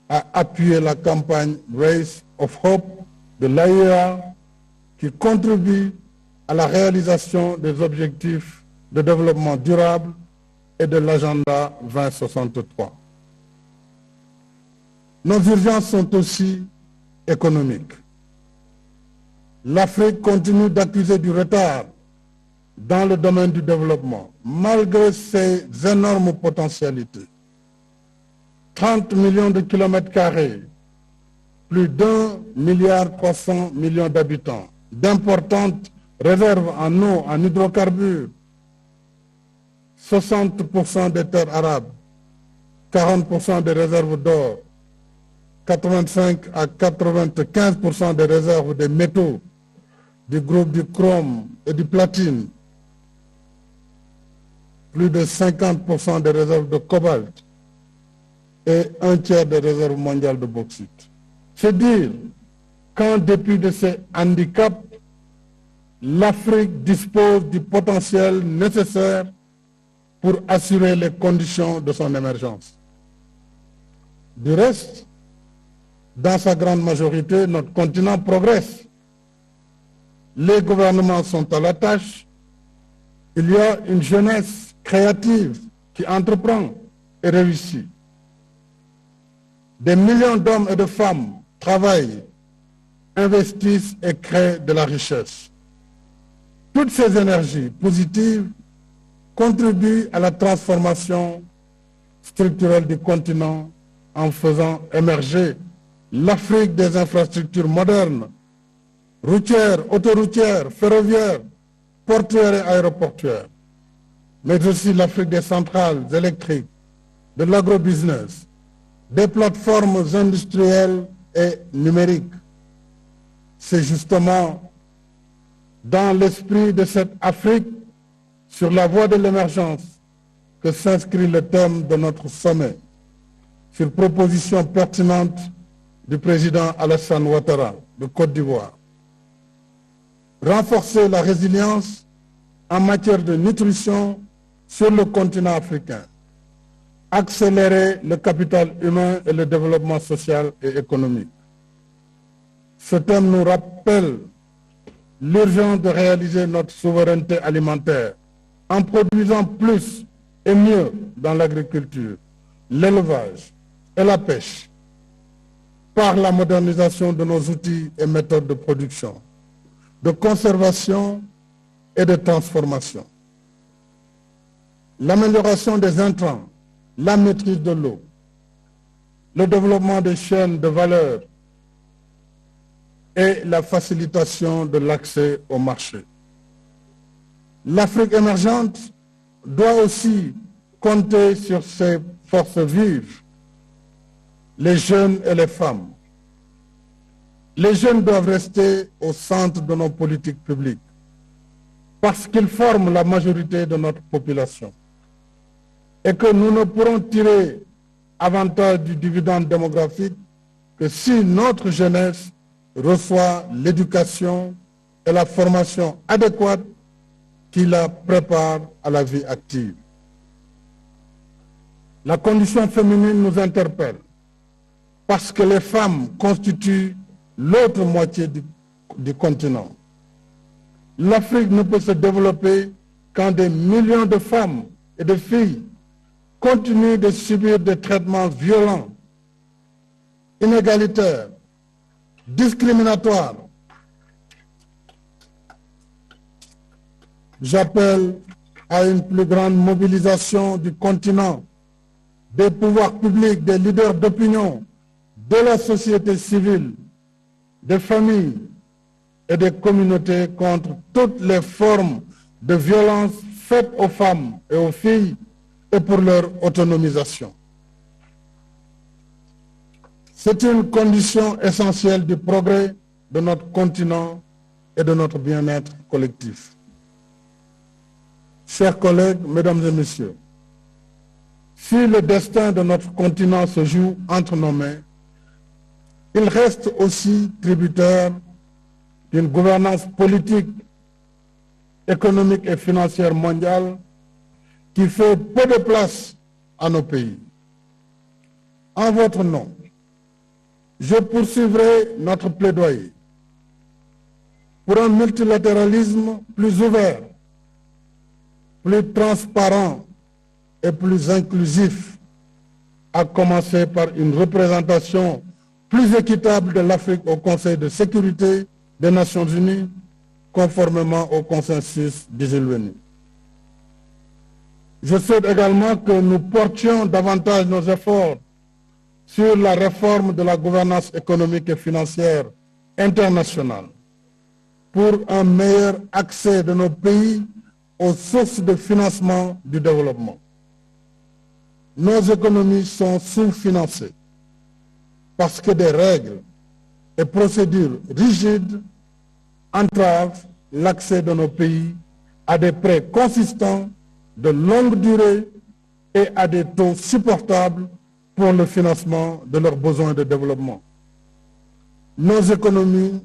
à appuyer la campagne Rays of Hope de l'AIEA qui contribue à la réalisation des objectifs de développement durable et de l'agenda 2063. Nos urgences sont aussi économiques. L'Afrique continue d'accuser du retard dans le domaine du développement, malgré ses énormes potentialités. 30 millions de kilomètres carrés, plus d'1,3 milliard d'habitants, d'importantes réserves en eau, en hydrocarbures, 60% des terres arables, 40% des réserves d'or, 85 à 95% des réserves des métaux, du groupe du chrome et du platine, plus de 50% des réserves de cobalt et un tiers des réserves mondiales de bauxite. C'est dire qu'en dépit de ces handicaps, l'Afrique dispose du potentiel nécessaire pour assurer les conditions de son émergence. Du reste, dans sa grande majorité, notre continent progresse. Les gouvernements sont à la tâche Il y a une jeunesse créative qui entreprend et réussit. Des millions d'hommes et de femmes travaillent, investissent et créent de la richesse. Toutes ces énergies positives contribuent à la transformation structurelle du continent en faisant émerger l'Afrique des infrastructures modernes, routières, autoroutières, ferroviaires, portuaires et aéroportuaires, mais aussi l'Afrique des centrales électriques, de l'agrobusiness, des plateformes industrielles et numériques. C'est justement dans l'esprit de cette Afrique, sur la voie de l'émergence, que s'inscrit le thème de notre sommet, sur proposition pertinente du président Alassane Ouattara de Côte d'Ivoire. Renforcer la résilience en matière de nutrition sur le continent africain. Accélérer le capital humain et le développement social et économique. Ce thème nous rappelle l'urgence de réaliser notre souveraineté alimentaire en produisant plus et mieux dans l'agriculture, l'élevage et la pêche, par la modernisation de nos outils et méthodes de production, de conservation et de transformation. L'amélioration des intrants, la maîtrise de l'eau, le développement des chaînes de valeur et la facilitation de l'accès au marché. L'Afrique émergente doit aussi compter sur ses forces vives, les jeunes et les femmes. Les jeunes doivent rester au centre de nos politiques publiques parce qu'ils forment la majorité de notre population et que nous ne pourrons tirer avantage du dividende démographique que si notre jeunesse reçoit l'éducation et la formation adéquate qui la prépare à la vie active. La condition féminine nous interpelle parce que les femmes constituent l'autre moitié du continent. L'Afrique ne peut se développer quand des millions de femmes et de filles continuent de subir des traitements violents, inégalitaires, discriminatoires. J'appelle à une plus grande mobilisation du continent, des pouvoirs publics, des leaders d'opinion, de la société civile, des familles et des communautés contre toutes les formes de violence faites aux femmes et aux filles et pour leur autonomisation. C'est une condition essentielle du progrès de notre continent et de notre bien-être collectif. Chers collègues, mesdames et messieurs, si le destin de notre continent se joue entre nos mains, il reste aussi tributaire d'une gouvernance politique, économique et financière mondiale qui fait peu de place à nos pays. En votre nom, je poursuivrai notre plaidoyer pour un multilatéralisme plus ouvert, plus transparent et plus inclusif, à commencer par une représentation plus équitable de l'Afrique au Conseil de sécurité des Nations Unies, conformément au consensus des Îles. Je souhaite également que nous portions davantage nos efforts sur la réforme de la gouvernance économique et financière internationale pour un meilleur accès de nos pays aux sources de financement du développement. Nos économies sont sous-financées parce que des règles et procédures rigides entravent l'accès de nos pays à des prêts consistants de longue durée et à des taux supportables pour le financement de leurs besoins de développement. Nos économies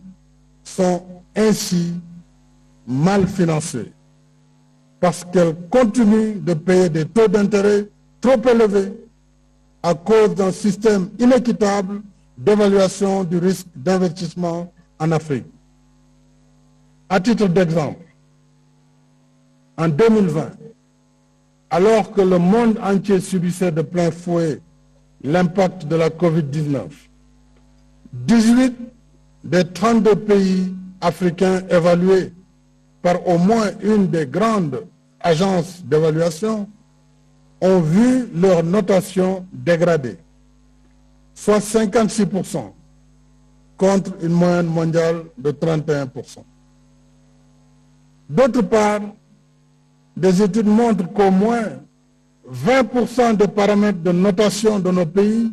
sont ainsi mal financées parce qu'elles continuent de payer des taux d'intérêt trop élevés à cause d'un système inéquitable d'évaluation du risque d'investissement en Afrique. À titre d'exemple, En 2020, alors que le monde entier subissait de plein fouet l'impact de la COVID-19, 18 des 32 pays africains évalués par au moins une des grandes agences d'évaluation ont vu leur notation dégradée, soit 56% contre une moyenne mondiale de 31%. D'autre part, des études montrent qu'au moins 20% des paramètres de notation de nos pays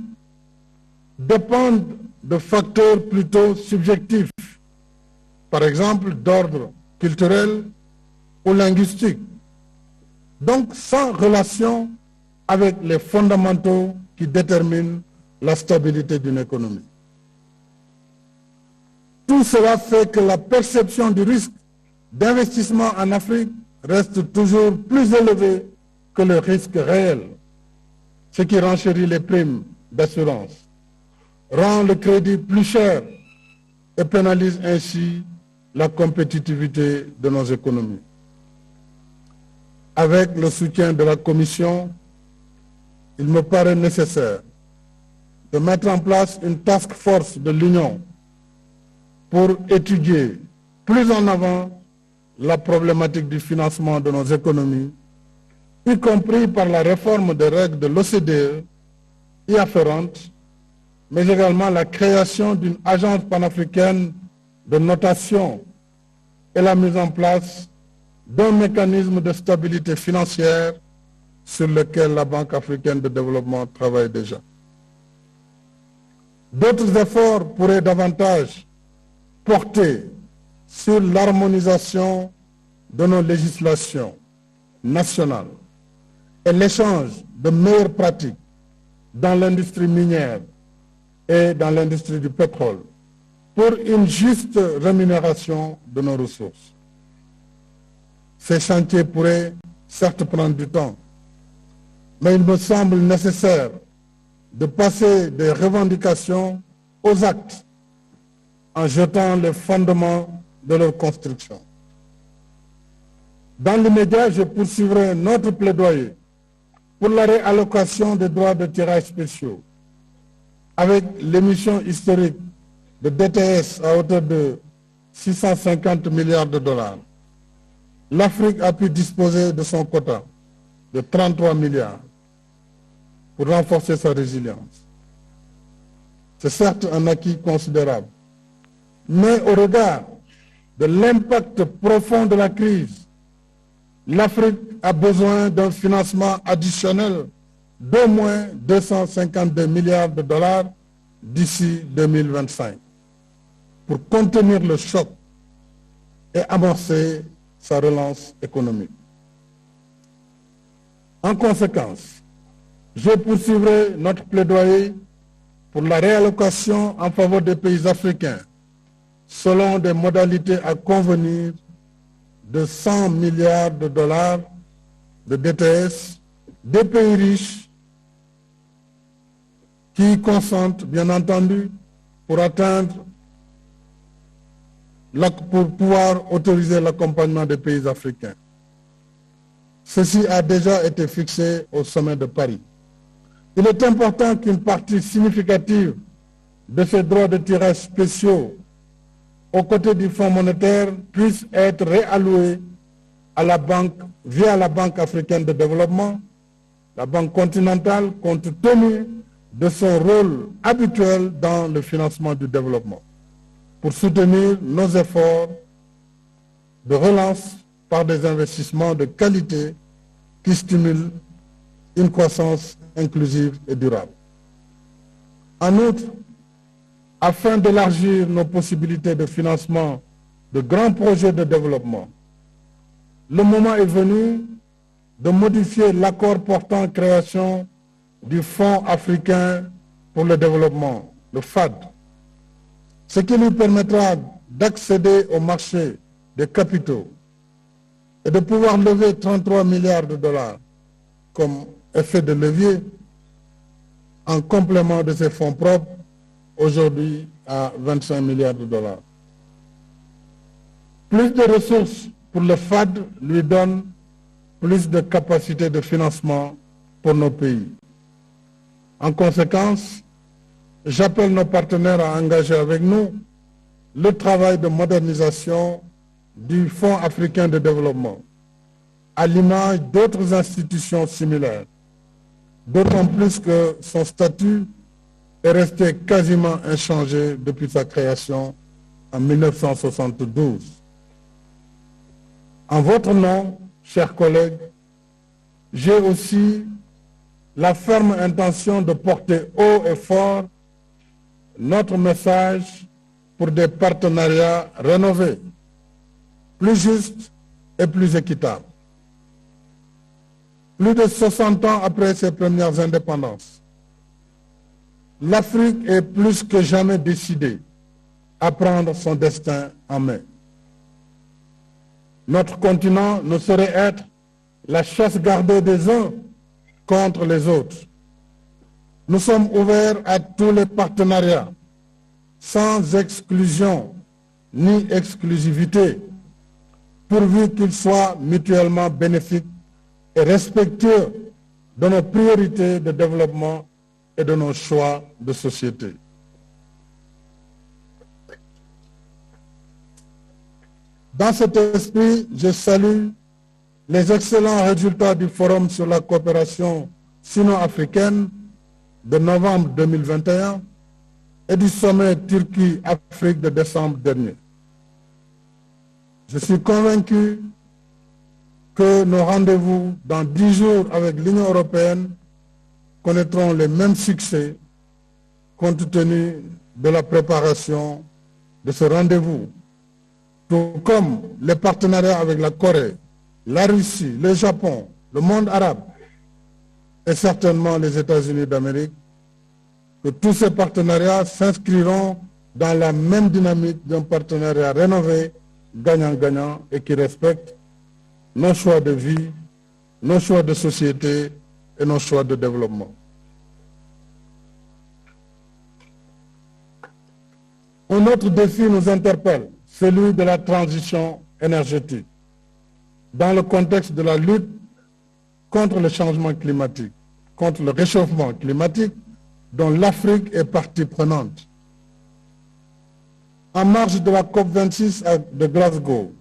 dépendent de facteurs plutôt subjectifs, par exemple d'ordre culturel ou linguistique, donc sans relation avec les fondamentaux qui déterminent la stabilité d'une économie. Tout cela fait que la perception du risque d'investissement en Afrique reste toujours plus élevée que le risque réel, ce qui renchérit les primes d'assurance, rend le crédit plus cher et pénalise ainsi la compétitivité de nos économies. Avec le soutien de la Commission, il me paraît nécessaire de mettre en place une task force de l'Union pour étudier plus en avant la problématique du financement de nos économies, y compris par la réforme des règles de l'OCDE y afférentes, mais également la création d'une agence panafricaine de notation et la mise en place d'un mécanisme de stabilité financière sur lequel la Banque africaine de développement travaille déjà. D'autres efforts pourraient davantage porter sur l'harmonisation de nos législations nationales et l'échange de meilleures pratiques dans l'industrie minière et dans l'industrie du pétrole pour une juste rémunération de nos ressources. Ces chantiers pourraient certes prendre du temps, mais il me semble nécessaire de passer des revendications aux actes en jetant les fondements de leur construction. Dans l'immédiat, je poursuivrai notre plaidoyer pour la réallocation des droits de tirage spéciaux avec l'émission historique de DTS à hauteur de 650 milliards de dollars. L'Afrique a pu disposer de son quota de 33 milliards pour renforcer sa résilience. C'est certes un acquis considérable, mais au regard de l'impact profond de la crise, l'Afrique a besoin d'un financement additionnel d'au moins 252 milliards de dollars d'ici 2025 pour contenir le choc et amorcer sa relance économique. En conséquence, je poursuivrai notre plaidoyer pour la réallocation en faveur des pays africains selon des modalités à convenir de 100 milliards de dollars de DTS des pays riches qui consentent, bien entendu, pour pouvoir autoriser l'accompagnement des pays africains. Ceci a déjà été fixé au sommet de Paris. Il est important qu'une partie significative de ces droits de tirage spéciaux aux côtés du Fonds monétaire puisse être réallouée à la banque via la Banque africaine de développement, la Banque continentale, compte tenu de son rôle habituel dans le financement du développement, pour soutenir nos efforts de relance par des investissements de qualité qui stimulent une croissance inclusive et durable. En outre, afin d'élargir nos possibilités de financement de grands projets de développement, le moment est venu de modifier l'accord portant création du Fonds africain pour le développement, le FAD, ce qui lui permettra d'accéder au marché des capitaux et de pouvoir lever 33 milliards de dollars comme effet de levier en complément de ses fonds propres, aujourd'hui à 25 milliards de dollars. Plus de ressources pour le FAD lui donne plus de capacités de financement pour nos pays. En conséquence, j'appelle nos partenaires à engager avec nous le travail de modernisation du Fonds africain de développement, à l'image d'autres institutions similaires, d'autant plus que son statut est resté quasiment inchangé depuis sa création en 1972. En votre nom, chers collègues, j'ai aussi la ferme intention de porter haut et fort notre message pour des partenariats rénovés, plus justes et plus équitables. Plus de 60 ans après ses premières indépendances, l'Afrique est plus que jamais décidée à prendre son destin en main. Notre continent ne saurait être la chasse gardée des uns contre les autres. Nous sommes ouverts à tous les partenariats, sans exclusion ni exclusivité, pourvu qu'ils soient mutuellement bénéfiques et respectueux de nos priorités de développement et de nos choix de société. Dans cet esprit, je salue les excellents résultats du Forum sur la coopération sino-africaine de novembre 2021 et du sommet Turquie-Afrique de décembre dernier. Je suis convaincu que nos rendez-vous dans 10 jours avec l'Union européenne connaîtront les mêmes succès compte tenu de la préparation de ce rendez-vous, tout comme les partenariats avec la Corée, la Russie, le Japon, le monde arabe et certainement les États-Unis d'Amérique, que tous ces partenariats s'inscriront dans la même dynamique d'un partenariat rénové, gagnant-gagnant et qui respecte nos choix de vie, nos choix de société et nos choix de développement. Un autre défi nous interpelle, celui de la transition énergétique, dans le contexte de la lutte contre le changement climatique, contre le réchauffement climatique, dont l'Afrique est partie prenante. En marge de la COP26 de Glasgow,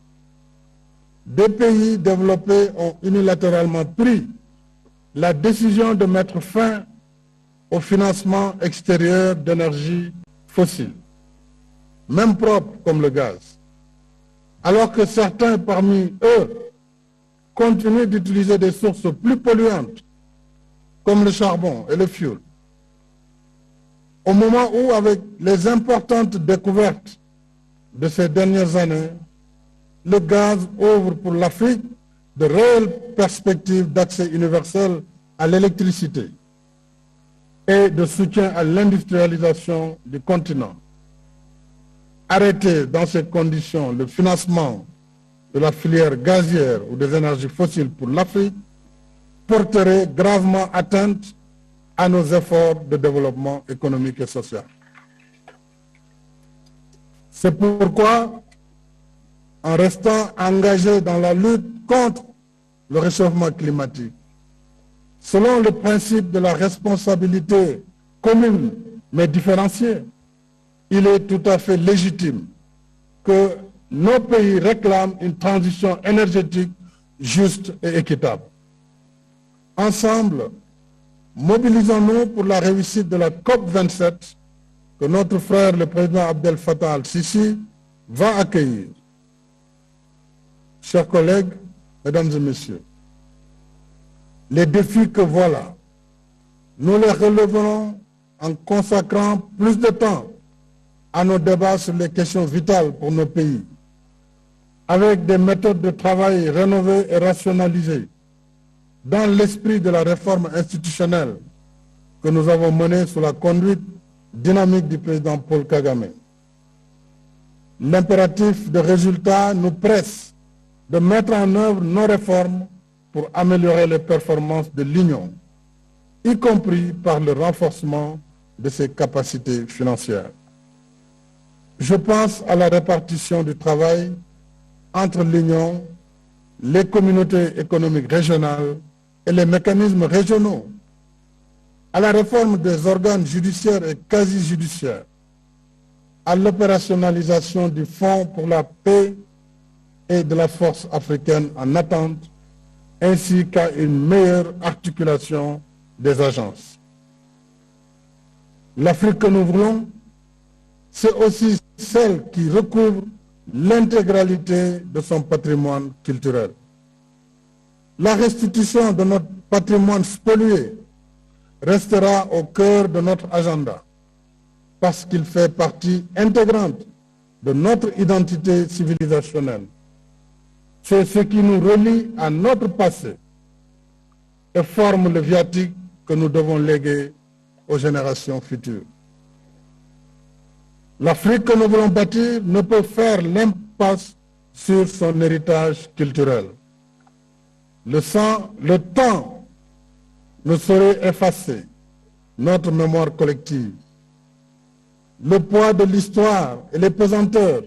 des pays développés ont unilatéralement pris la décision de mettre fin au financement extérieur d'énergie fossile, même propre comme le gaz, alors que certains parmi eux continuent d'utiliser des sources plus polluantes comme le charbon et le fioul. Au moment où, avec les importantes découvertes de ces dernières années, le gaz ouvre pour l'Afrique de réelles perspectives d'accès universel à l'électricité et de soutien à l'industrialisation du continent. Arrêter dans ces conditions le financement de la filière gazière ou des énergies fossiles pour l'Afrique porterait gravement atteinte à nos efforts de développement économique et social. C'est pourquoi, en restant engagé dans la lutte contre le réchauffement climatique, selon le principe de la responsabilité commune mais différenciée, il est tout à fait légitime que nos pays réclament une transition énergétique juste et équitable. Ensemble, mobilisons-nous pour la réussite de la COP27 que notre frère le président Abdel Fattah al-Sisi va accueillir. Chers collègues, mesdames et messieurs, les défis que voilà, nous les releverons en consacrant plus de temps à nos débats sur les questions vitales pour nos pays, avec des méthodes de travail rénovées et rationalisées, dans l'esprit de la réforme institutionnelle que nous avons menée sous la conduite dynamique du président Paul Kagame. L'impératif de résultat nous presse de mettre en œuvre nos réformes pour améliorer les performances de l'Union, y compris par le renforcement de ses capacités financières. Je pense à la répartition du travail entre l'Union les communautés économiques régionales et les mécanismes régionaux, à la réforme des organes judiciaires et quasi-judiciaires, à l'opérationnalisation du Fonds pour la paix et de la force africaine en attente, ainsi qu'à une meilleure articulation des agences. L'Afrique que nous voulons, c'est aussi celle qui recouvre l'intégralité de son patrimoine culturel. La restitution de notre patrimoine spolié restera au cœur de notre agenda parce qu'il fait partie intégrante de notre identité civilisationnelle. C'est ce qui nous relie à notre passé et forme le viatique que nous devons léguer aux générations futures. L'Afrique que nous voulons bâtir ne peut faire l'impasse sur son héritage culturel. Le temps ne saurait effacer notre mémoire collective. Le poids de l'histoire et les pesanteurs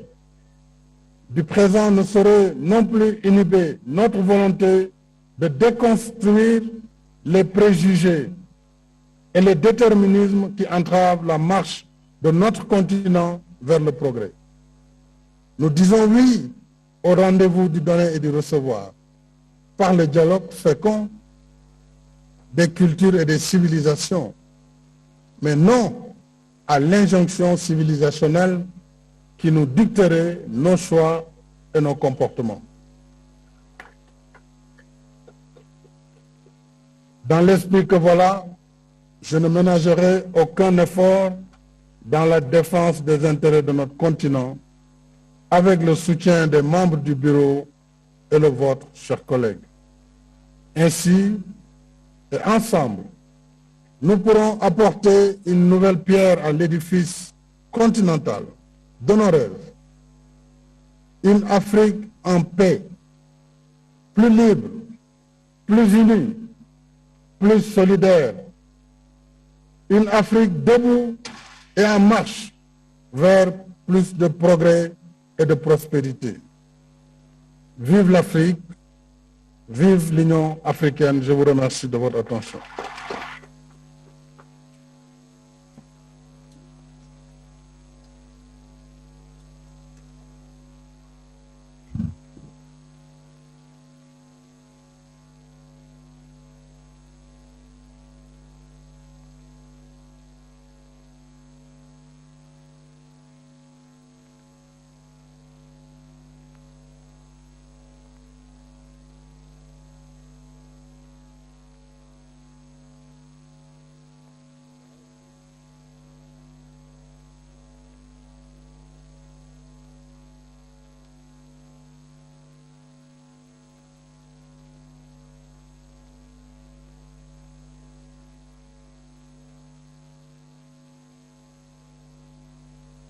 du présent ne sauraient non plus inhiber notre volonté de déconstruire les préjugés et les déterminismes qui entravent la marche de notre continent vers le progrès. Nous disons oui au rendez-vous du donner et du recevoir, par le dialogue fécond des cultures et des civilisations, mais non à l'injonction civilisationnelle qui nous dicterait nos choix et nos comportements. Dans l'esprit que voilà, je ne ménagerai aucun effort dans la défense des intérêts de notre continent, avec le soutien des membres du bureau et le vôtre, chers collègues. Ainsi, et ensemble, nous pourrons apporter une nouvelle pierre à l'édifice continental de nos rêves. Une Afrique en paix, plus libre, plus unie, plus solidaire. Une Afrique debout et en marche vers plus de progrès et de prospérité. Vive l'Afrique, vive l'Union africaine. Je vous remercie de votre attention.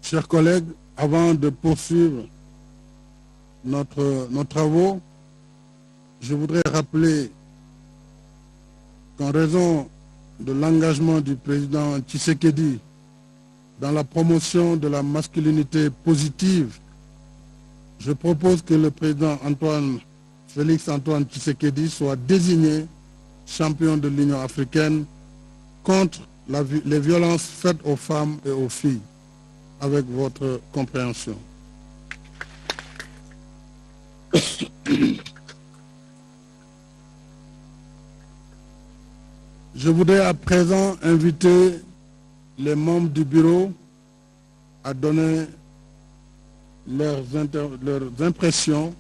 Chers collègues, avant de poursuivre nos travaux, je voudrais rappeler qu'en raison de l'engagement du président Tshisekedi dans la promotion de la masculinité positive, je propose que le président Félix Antoine Tshisekedi soit désigné champion de l'Union africaine contre les violences faites aux femmes et aux filles. Avec votre compréhension. Je voudrais à présent inviter les membres du bureau à donner leurs impressions.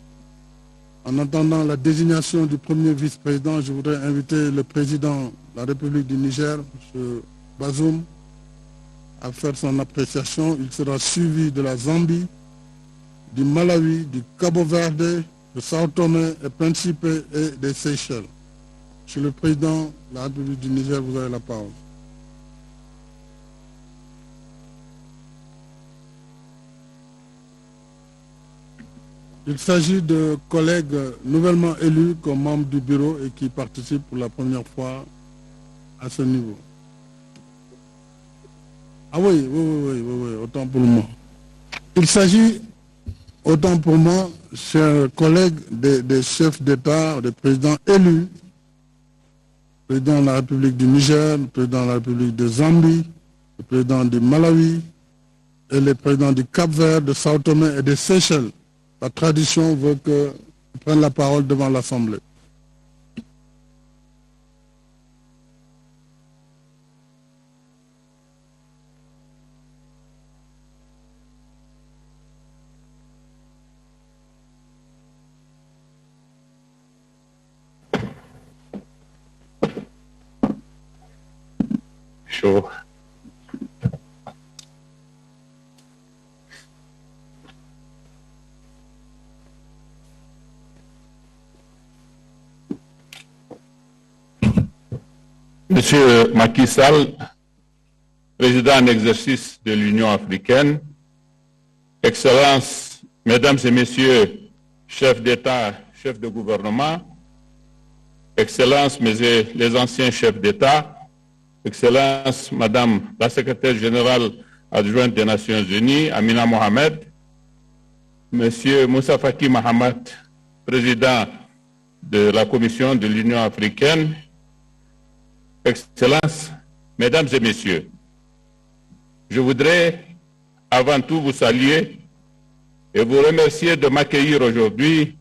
En attendant la désignation du premier vice-président, je voudrais inviter le président de la République du Niger, M. Bazoum, à faire son appréciation. Il sera suivi de la Zambie, du Malawi, du Cabo-Verde, de Sao Tomé et Principe et des Seychelles. Monsieur le Président de la République du Niger, vous avez la parole. Il s'agit de collègues nouvellement élus comme membres du bureau et qui participent pour la première fois à ce niveau. Ah oui, autant pour moi. Il s'agit autant pour moi, chers collègues des chefs d'État, des présidents élus, le président de la République du Niger, le président de la République de Zambie, le président du Malawi et le président du Cap-Vert, de Sao Tomé et des Seychelles. La tradition veut qu'ils prennent la parole devant l'Assemblée. Chaud. Monsieur Macky Sall, président en exercice de l'Union africaine, Excellences, Mesdames et Messieurs, chefs d'État, chefs de gouvernement, Excellences, les anciens chefs d'État, Excellences, Madame la secrétaire générale adjointe des Nations Unies, Amina Mohamed, Monsieur Moussa Faki Mahamat, président de la Commission de l'Union africaine, Excellences, Mesdames et Messieurs, je voudrais avant tout vous saluer et vous remercier de m'accueillir aujourd'hui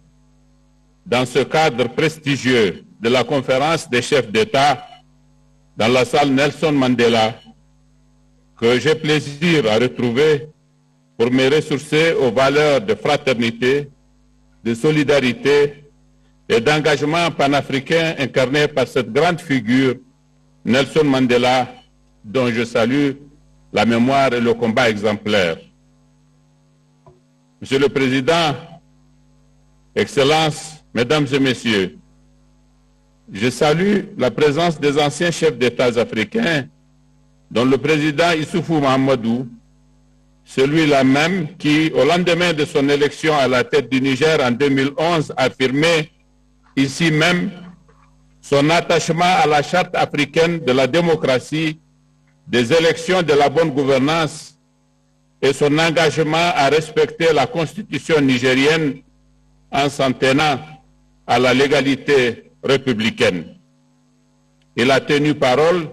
dans ce cadre prestigieux de la conférence des chefs d'État dans la salle Nelson Mandela, que j'ai plaisir à retrouver pour me ressourcer aux valeurs de fraternité, de solidarité et d'engagement panafricain incarné par cette grande figure, Nelson Mandela, dont je salue la mémoire et le combat exemplaire. Monsieur le Président, Excellences, Mesdames et Messieurs, je salue la présence des anciens chefs d'État africains, dont le président Issoufou Mahamadou, celui-là même qui, au lendemain de son élection à la tête du Niger en 2011, a affirmé ici même son attachement à la charte africaine de la démocratie, des élections, de la bonne gouvernance et son engagement à respecter la constitution nigérienne en s'en tenant à la légalité républicaine. Il a tenu parole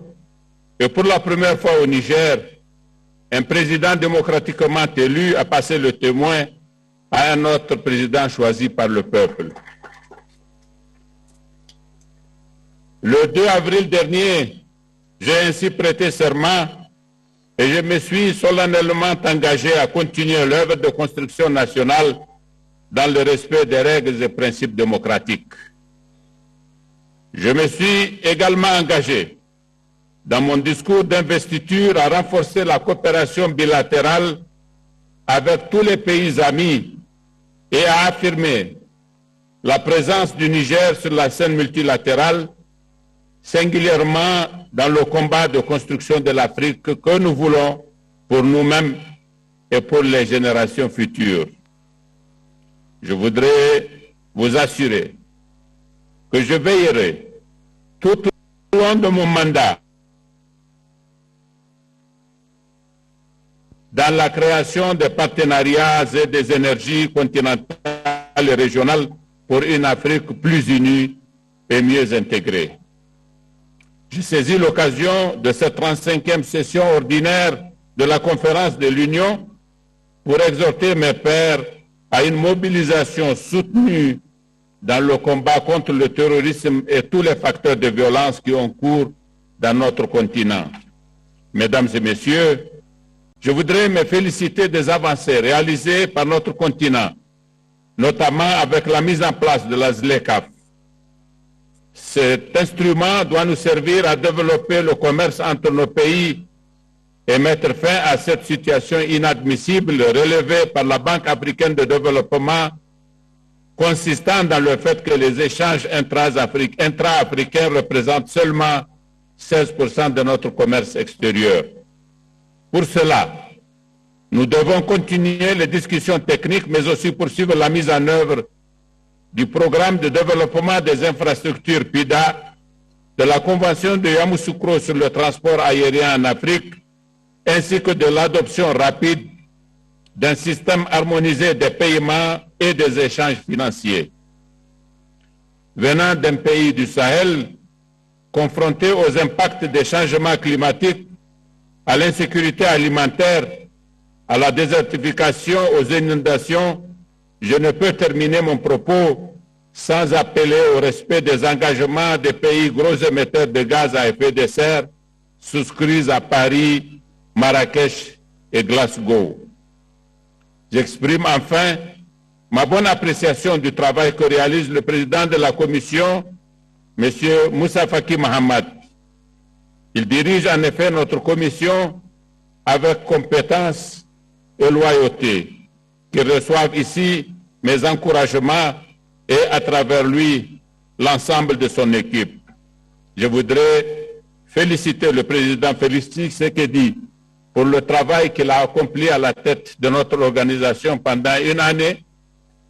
et pour la première fois au Niger, un président démocratiquement élu a passé le témoin à un autre président choisi par le peuple. Le 2 avril dernier, j'ai ainsi prêté serment et je me suis solennellement engagé à continuer l'œuvre de construction nationale dans le respect des règles et principes démocratiques. Je me suis également engagé dans mon discours d'investiture à renforcer la coopération bilatérale avec tous les pays amis et à affirmer la présence du Niger sur la scène multilatérale, singulièrement dans le combat de construction de l'Afrique que nous voulons pour nous-mêmes et pour les générations futures. Je voudrais vous assurer que je veillerai tout au long de mon mandat dans la création des partenariats et des énergies continentales et régionales pour une Afrique plus unie et mieux intégrée. Je saisis l'occasion de cette 35e session ordinaire de la conférence de l'Union pour exhorter mes pairs à une mobilisation soutenue dans le combat contre le terrorisme et tous les facteurs de violence qui ont cours dans notre continent. Mesdames et Messieurs, je voudrais me féliciter des avancées réalisées par notre continent, notamment avec la mise en place de la ZLECAf. Cet instrument doit nous servir à développer le commerce entre nos pays et mettre fin à cette situation inadmissible relevée par la Banque africaine de développement, consistant dans le fait que les échanges intra-africains représentent seulement 16% de notre commerce extérieur. Pour cela, nous devons continuer les discussions techniques, mais aussi poursuivre la mise en œuvre du programme de développement des infrastructures PIDA, de la Convention de Yamoussoukro sur le transport aérien en Afrique, ainsi que de l'adoption rapide d'un système harmonisé des paiements et des échanges financiers. Venant d'un pays du Sahel, confronté aux impacts des changements climatiques, à l'insécurité alimentaire, à la désertification, aux inondations, je ne peux terminer mon propos sans appeler au respect des engagements des pays gros émetteurs de gaz à effet de serre souscrits à Paris, Marrakech et Glasgow. J'exprime enfin ma bonne appréciation du travail que réalise le président de la Commission, M. Moussa Faki Mahamat. Il dirige en effet notre commission avec compétence et loyauté, qu'il reçoive ici mes encouragements et à travers lui l'ensemble de son équipe. Je voudrais féliciter le président Félix Tshisekedi pour le travail qu'il a accompli à la tête de notre organisation pendant une année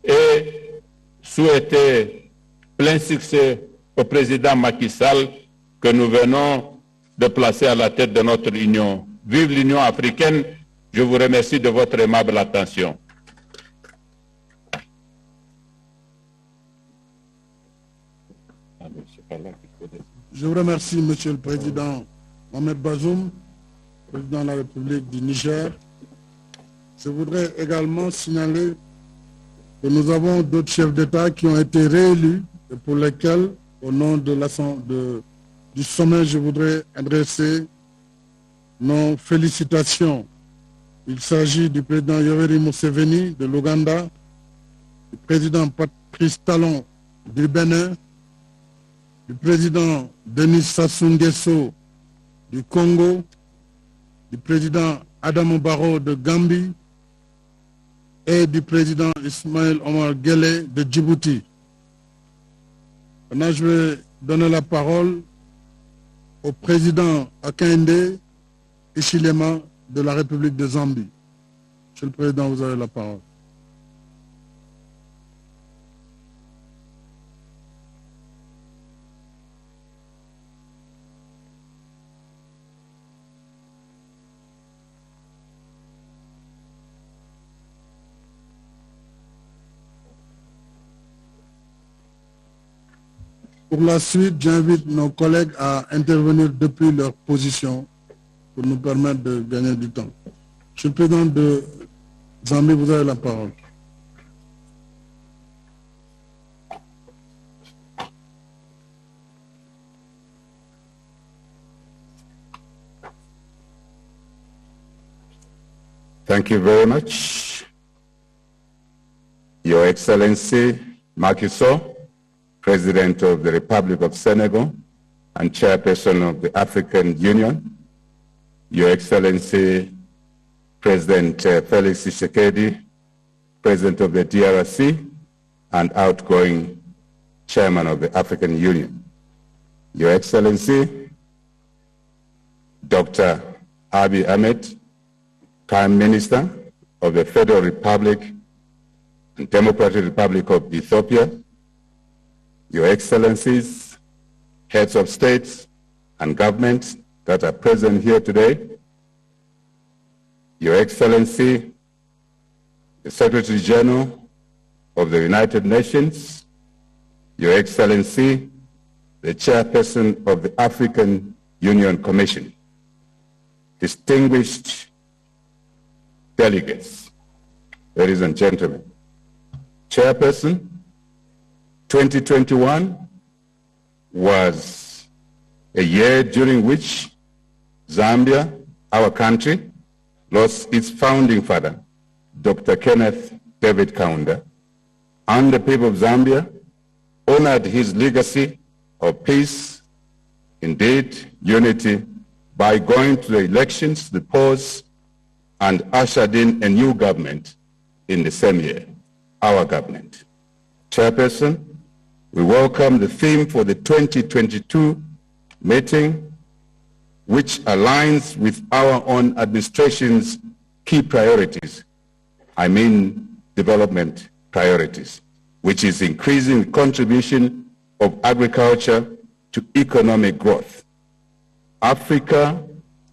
et souhaiter plein succès au président Macky Sall que nous venons de placer à la tête de notre union. Vive l'Union africaine. Je vous remercie de votre aimable attention. Je vous remercie, Monsieur le Président Mohamed Bazoum, Président de la République du Niger. Je voudrais également signaler que nous avons d'autres chefs d'État qui ont été réélus et pour lesquels, au nom de du sommet, je voudrais adresser nos félicitations. Il s'agit du président Yoweri Museveni de l'Ouganda, du président Patrice Talon du Bénin, du président Denis Sassou Nguesso du Congo, du président Adama Barrow de Gambie et du président Ismaël Omar Guelleh de Djibouti. Maintenant, je vais donner la parole au président Hakainde Hichilema de la République de Zambie. Monsieur le Président, vous avez la parole. Pour la suite, j'invite nos collègues à intervenir depuis leur position pour nous permettre de gagner du temps. Monsieur le Président de Zambie, vous avez la parole. Thank you very much. Your Excellency Macky Sall, President of the Republic of Senegal and Chairperson of the African Union, Your Excellency President Felix Tshisekedi, President of the DRC and outgoing Chairman of the African Union, Your Excellency Dr. Abiy Ahmed, Prime Minister of the Federal Republic and Democratic Republic of Ethiopia, Your Excellencies, heads of states and governments that are present here today, Your Excellency, the Secretary General of the United Nations, Your Excellency, the Chairperson of the African Union Commission, distinguished delegates, ladies and gentlemen, Chairperson, 2021 was a year during which Zambia, our country, lost its founding father, Dr. Kenneth David Kaunda, and the people of Zambia honored his legacy of peace, indeed unity, by going to the elections, the polls, and ushered in a new government in the same year, our government. Chairperson, we welcome the theme for the 2022 meeting, which aligns with our own administration's key priorities. I mean development priorities, which is increasing the contribution of agriculture to economic growth. Africa,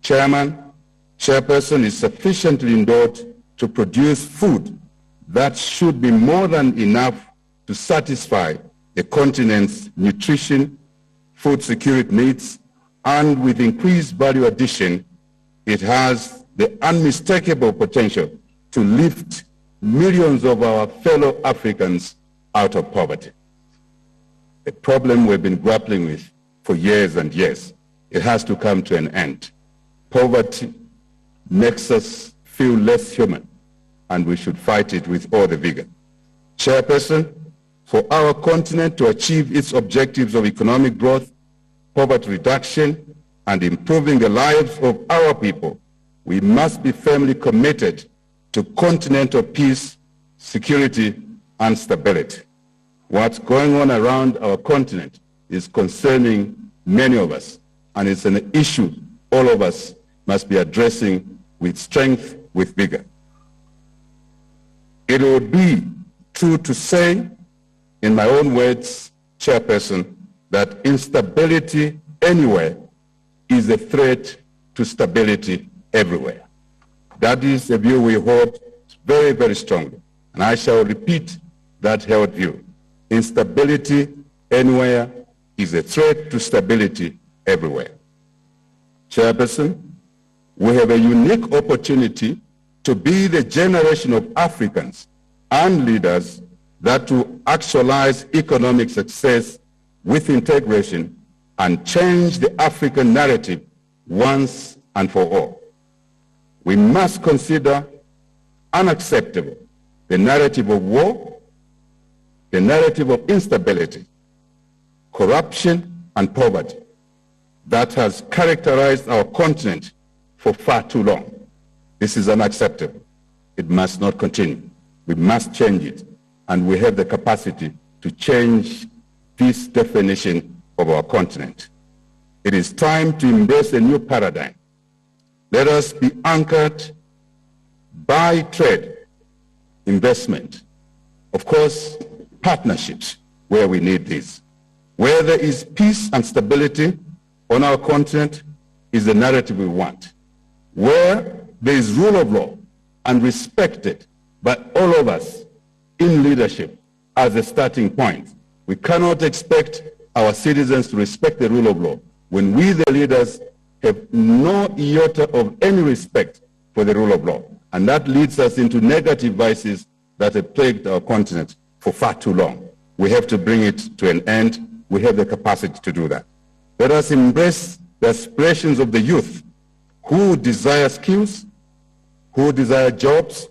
Chairperson, is sufficiently endowed to produce food that should be more than enough to satisfy the continent's nutrition, food security needs, and with increased value addition, it has the unmistakable potential to lift millions of our fellow Africans out of poverty. A problem we've been grappling with for years and years. It has to come to an end. Poverty makes us feel less human, and we should fight it with all the vigor. Chairperson, for our continent to achieve its objectives of economic growth, poverty reduction, and improving the lives of our people, we must be firmly committed to continental peace, security, and stability. What's going on around our continent is concerning many of us, and it's an issue all of us must be addressing with strength, with vigor. It would be true to say, in my own words, Chairperson, that instability anywhere is a threat to stability everywhere. That is a view we hold very, very strongly, and I shall repeat that held view. Instability anywhere is a threat to stability everywhere. Chairperson, we have a unique opportunity to be the generation of Africans and leaders that will actualize economic success with integration and change the African narrative once and for all. We must consider unacceptable the narrative of war, the narrative of instability, corruption, and poverty that has characterized our continent for far too long. This is unacceptable. It must not continue. We must change it, and we have the capacity to change this definition of our continent. It is time to embrace a new paradigm. Let us be anchored by trade, investment, of course, partnerships where we need this. Where there is peace and stability on our continent is the narrative we want. Where there is rule of law and respected by all of us in leadership as a starting point. We cannot expect our citizens to respect the rule of law when we, the leaders, have no iota of any respect for the rule of law. And that leads us into negative vices that have plagued our continent for far too long. We have to bring it to an end. We have the capacity to do that. Let us embrace the aspirations of the youth who desire skills, who desire jobs,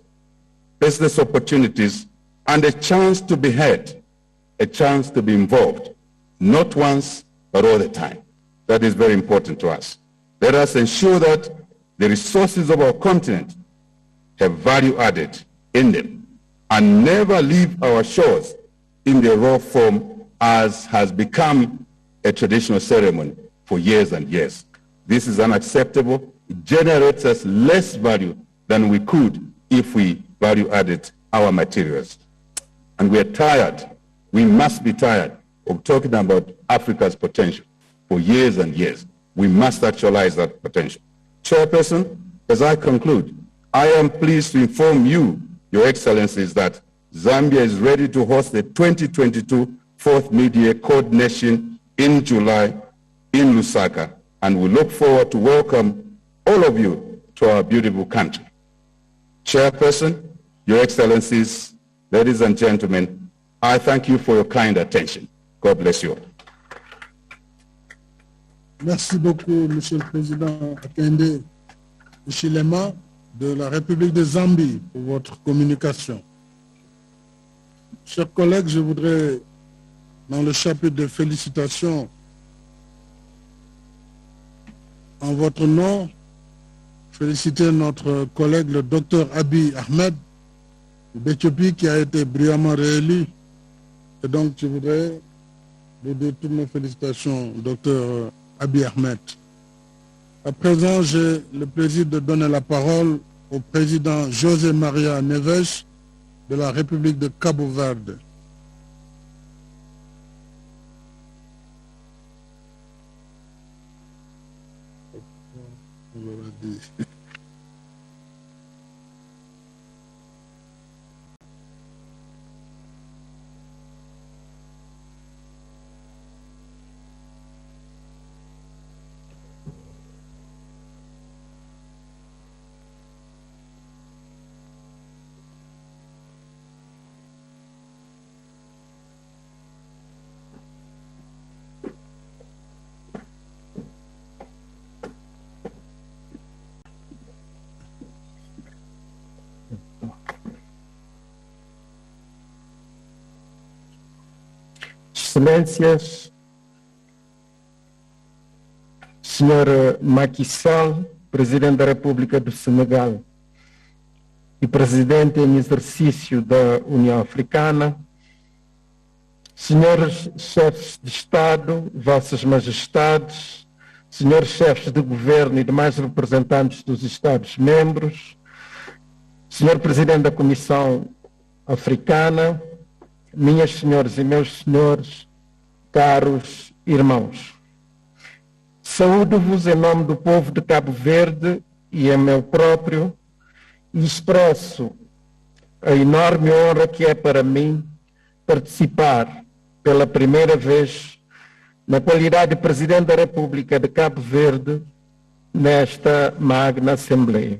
business opportunities, and a chance to be heard, a chance to be involved, not once, but all the time. That is very important to us. Let us ensure that the resources of our continent have value added in them and never leave our shores in the raw form as has become a traditional ceremony for years and years. This is unacceptable. It generates us less value than we could if we value added our materials. And we are tired, we must be tired of talking about Africa's potential for years and years. We must actualize that potential. Chairperson, as I conclude, I am pleased to inform you, Your Excellencies, that Zambia is ready to host the 2022 Fourth Mid-Year Coordination in July in Lusaka, and we look forward to welcome all of you to our beautiful country. Chairperson, Your Excellencies, ladies and gentlemen, I thank you for your kind attention. God bless you all. Merci beaucoup, Monsieur le Président Akende Hichilema de la République de Zambie pour votre communication. Chers collègues, je voudrais, dans le chapitre de félicitations, en votre nom, féliciter notre collègue, le docteur Abiy Ahmed d'Éthiopie, qui a été brillamment réélu. Et donc, je voudrais vous dire toutes mes félicitations, docteur Abiy Ahmed. À présent, j'ai le plaisir de donner la parole au président José Maria Neves de la République de Cabo Verde. Excelências, Sr. Macky Sall, Presidente da República do Senegal e Presidente em exercício da União Africana, Senhores chefes de Estado, Vossas Majestades, Senhores chefes de Governo e demais representantes dos Estados-membros, Senhor Presidente da Comissão Africana, minhas senhoras e meus senhores, caros irmãos. Saúdo-vos em nome do povo de Cabo Verde e em meu próprio e expresso a enorme honra que é para mim participar pela primeira vez na qualidade de Presidente da República de Cabo Verde nesta magna Assembleia.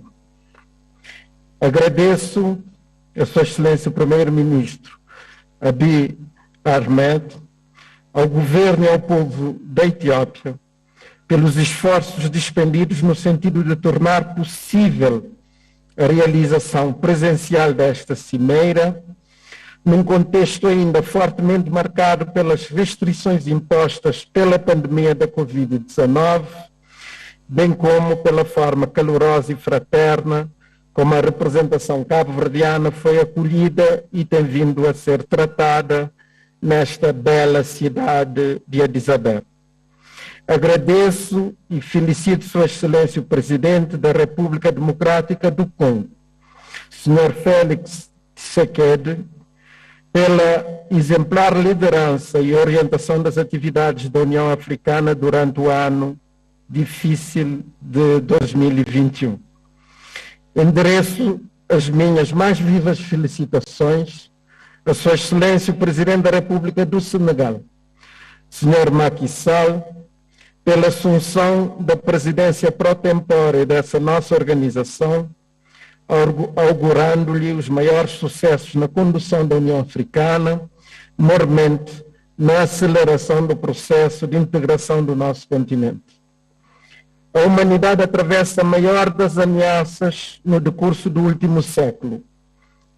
Agradeço a Sua Excelência o Primeiro-Ministro Abiy Ahmed, ao Governo e ao povo da Etiópia, pelos esforços despendidos no sentido de tornar possível a realização presencial desta cimeira, num contexto ainda fortemente marcado pelas restrições impostas pela pandemia da Covid-19, bem como pela forma calorosa e fraterna como a representação cabo-verdiana foi acolhida e tem vindo a ser tratada nesta bela cidade de Addis Abeba. Agradeço e felicito Sua Excelência o Presidente da República Democrática do Congo, Sr. Félix Tshisekedi, pela exemplar liderança e orientação das atividades da União Africana durante o ano difícil de 2021. Endereço as minhas mais vivas felicitações a Sua Excelência o Presidente da República do Senegal, Sr. Macky Sall, pela assunção da presidência pro-tempore dessa nossa organização, augurando-lhe os maiores sucessos na condução da União Africana, mormente na aceleração do processo de integração do nosso continente. A humanidade atravessa a maior das ameaças no decurso do último século.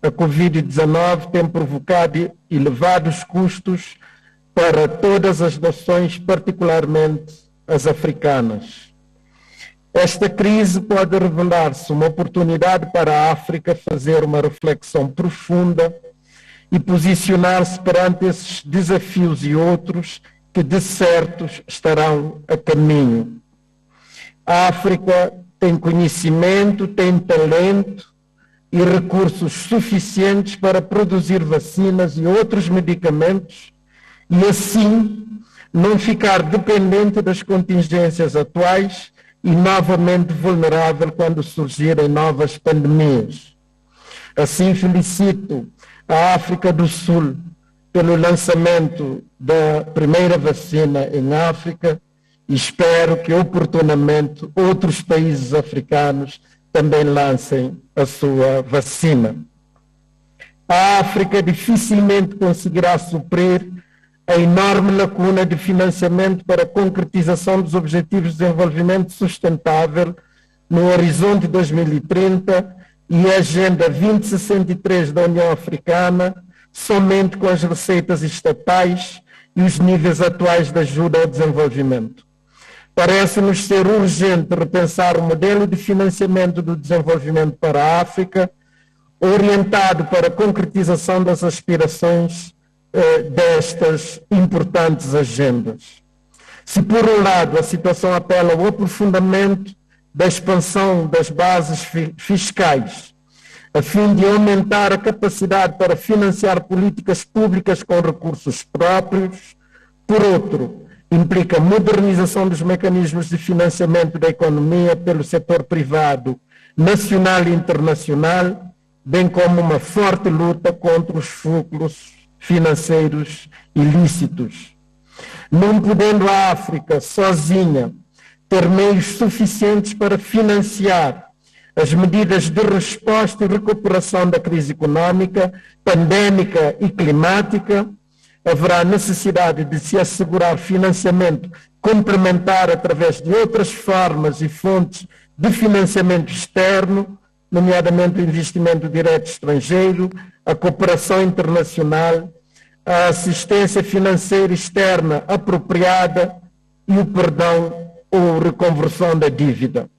A Covid-19 tem provocado elevados custos para todas as nações, particularmente as africanas. Esta crise pode revelar-se uma oportunidade para a África fazer uma reflexão profunda e posicionar-se perante esses desafios e outros que, de certo, estarão a caminho. A África tem conhecimento, tem talento e recursos suficientes para produzir vacinas e outros medicamentos e, assim, não ficar dependente das contingências atuais e novamente vulnerável quando surgirem novas pandemias. Assim, felicito a África do Sul pelo lançamento da primeira vacina em África e espero que, oportunamente, outros países africanos também lancem a sua vacina. A África dificilmente conseguirá suprir a enorme lacuna de financiamento para a concretização dos Objetivos de Desenvolvimento Sustentável no horizonte 2030 e a Agenda 2063 da União Africana, somente com as receitas estatais e os níveis atuais de ajuda ao desenvolvimento. Parece-nos ser urgente repensar o modelo de financiamento do desenvolvimento para a África, orientado para a concretização das aspirações destas importantes agendas. Se, por um lado, a situação apela ao aprofundamento da expansão das bases fiscais, a fim de aumentar a capacidade para financiar políticas públicas com recursos próprios, por outro, implica modernização dos mecanismos de financiamento da economia pelo setor privado, nacional e internacional, bem como uma forte luta contra os fluxos financeiros ilícitos. Não podendo a África sozinha ter meios suficientes para financiar as medidas de resposta e recuperação da crise econômica, pandémica e climática, haverá necessidade de se assegurar financiamento complementar através de outras formas e fontes de financiamento externo, nomeadamente o investimento direto estrangeiro, a cooperação internacional, a assistência financeira externa apropriada e o perdão ou reconversão da dívida.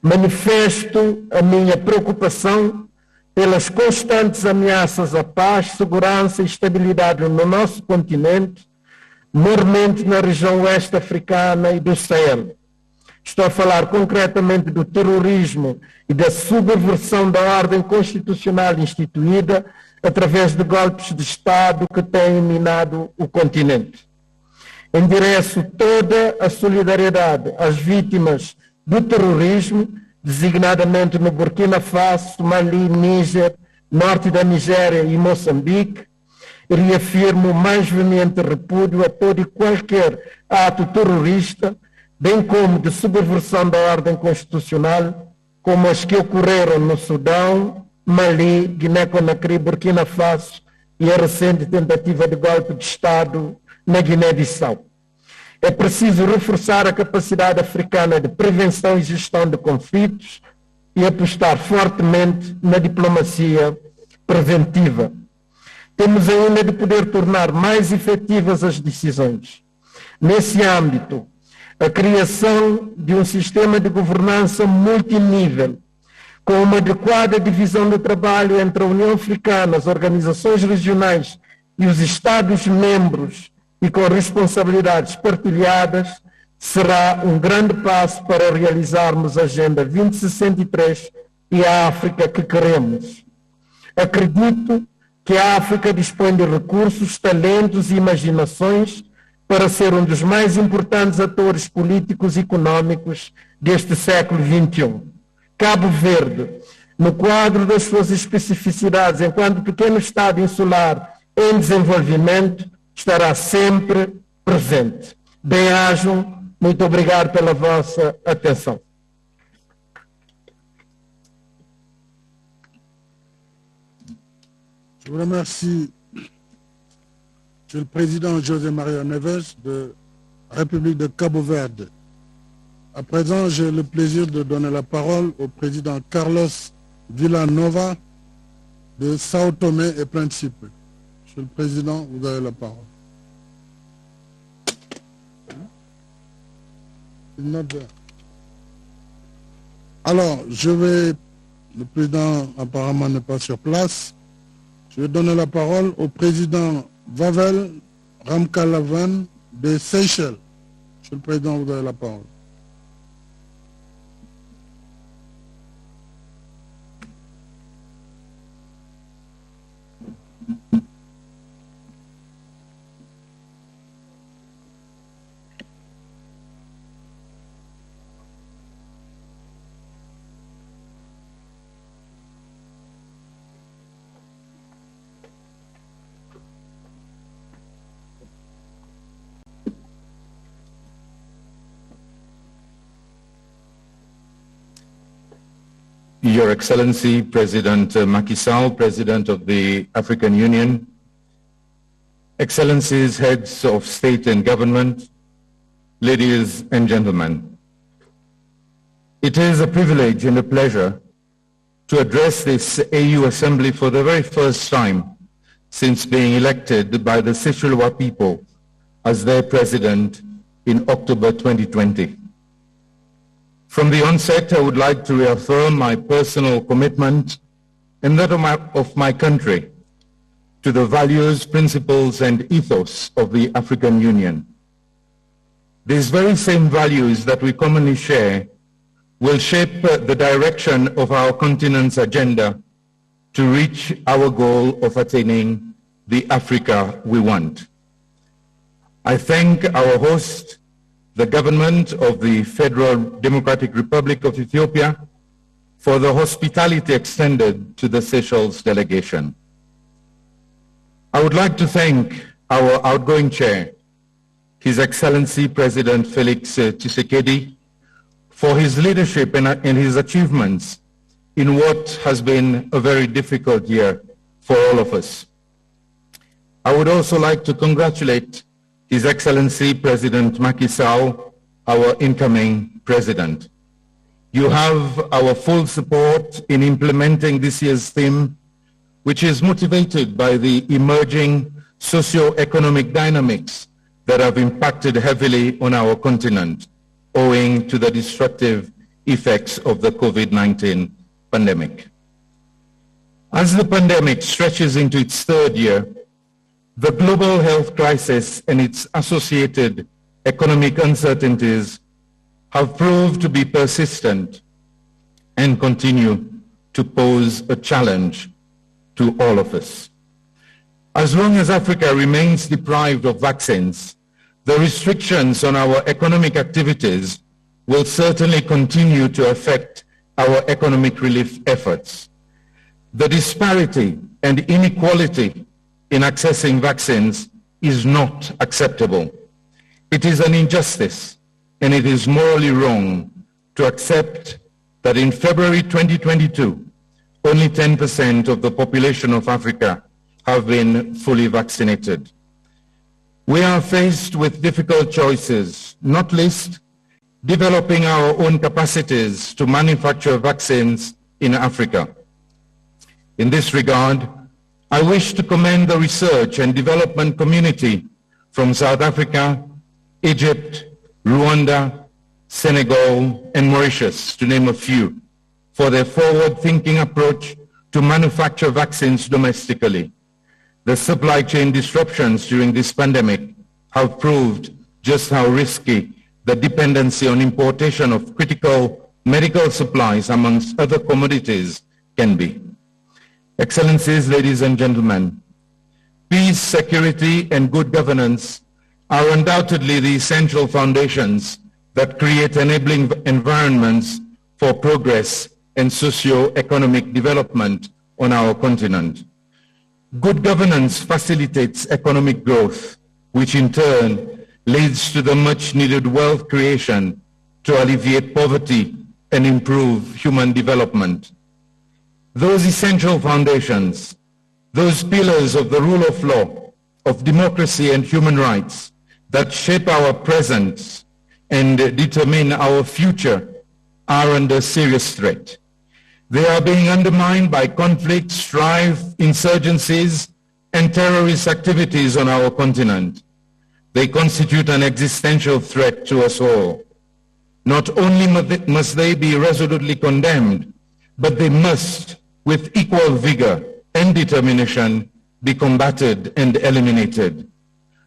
Manifesto a minha preocupação pelas constantes ameaças à paz, segurança e estabilidade no nosso continente, maiormente na região oeste africana e do Sahel. Estou a falar concretamente do terrorismo e da subversão da ordem constitucional instituída através de golpes de Estado que têm minado o continente. Endereço toda a solidariedade às vítimas do terrorismo, designadamente no Burkina Faso, Mali, Níger, norte da Nigéria e Moçambique, e reafirmo o mais veemente repúdio a todo e qualquer ato terrorista, bem como de subversão da ordem constitucional, como as que ocorreram no Sudão, Mali, Guiné-Conakry, Burkina Faso e a recente tentativa de golpe de Estado na Guiné-Bissau. É preciso reforçar a capacidade africana de prevenção e gestão de conflitos e apostar fortemente na diplomacia preventiva. Temos ainda de poder tornar mais efetivas as decisões. Nesse âmbito, a criação de um sistema de governança multinível, com uma adequada divisão do trabalho entre a União Africana, as organizações regionais e os Estados-membros, e com responsabilidades partilhadas, será um grande passo para realizarmos a Agenda 2063 e a África que queremos. Acredito que a África dispõe de recursos, talentos e imaginações para ser um dos mais importantes atores políticos e econômicos deste século XXI. Cabo Verde, no quadro das suas especificidades enquanto pequeno Estado insular em desenvolvimento, estará sempre presente. Bem-ajam, muito obrigado pela vossa atenção. Je vous remercie, Monsieur le Président José Maria Neves de la République de Cabo Verde. À présent, j'ai le plaisir de donner la parole au Président Carlos Villanova de Sao Tomé et Principe. Monsieur le Président, vous avez la parole. Alors, le Président apparemment n'est pas sur place. Je vais donner la parole au Président Wavel Ramkalawan des Seychelles. Monsieur le Président, vous avez la parole. Your Excellency, President Macky Sall, President of the African Union, Excellencies, Heads of State and Government, ladies and gentlemen. It is a privilege and a pleasure to address this AU Assembly for the very first time since being elected by the Seychellois people as their President in October 2020. From the onset, I would like to reaffirm my personal commitment and that of my country to the values, principles, and ethos of the African Union. These very same values that we commonly share will shape the direction of our continent's agenda to reach our goal of attaining the Africa we want. I thank our host, the government of the Federal Democratic Republic of Ethiopia, for the hospitality extended to the Seychelles delegation. I would like to thank our outgoing chair, His Excellency President Felix Tshisekedi, for his leadership and his achievements in what has been a very difficult year for all of us. I would also like to congratulate His Excellency President Macky Sall, our incoming President. You have our full support in implementing this year's theme, which is motivated by the emerging socio-economic dynamics that have impacted heavily on our continent owing to the destructive effects of the COVID-19 pandemic. As the pandemic stretches into its third year, the global health crisis and its associated economic uncertainties have proved to be persistent and continue to pose a challenge to all of us. As long as Africa remains deprived of vaccines, the restrictions on our economic activities will certainly continue to affect our economic relief efforts. The disparity and inequality in accessing vaccines is not acceptable. It is an injustice, and it is morally wrong to accept that in February 2022, only 10% of the population of Africa have been fully vaccinated. We are faced with difficult choices, not least developing our own capacities to manufacture vaccines in Africa. In this regard, I wish to commend the research and development community from South Africa, Egypt, Rwanda, Senegal, and Mauritius, to name a few, for their forward-thinking approach to manufacture vaccines domestically. The supply chain disruptions during this pandemic have proved just how risky the dependency on importation of critical medical supplies, amongst other commodities, can be. Excellencies, ladies and gentlemen, peace, security, and good governance are undoubtedly the essential foundations that create enabling environments for progress and socio-economic development on our continent. Good governance facilitates economic growth, which in turn leads to the much-needed wealth creation to alleviate poverty and improve human development. Those essential foundations, those pillars of the rule of law, of democracy and human rights that shape our present and determine our future, are under serious threat. They are being undermined by conflict, strife, insurgencies, and terrorist activities on our continent. They constitute an existential threat to us all. Not only must they be resolutely condemned, but they must, with equal vigor and determination, be combated and eliminated.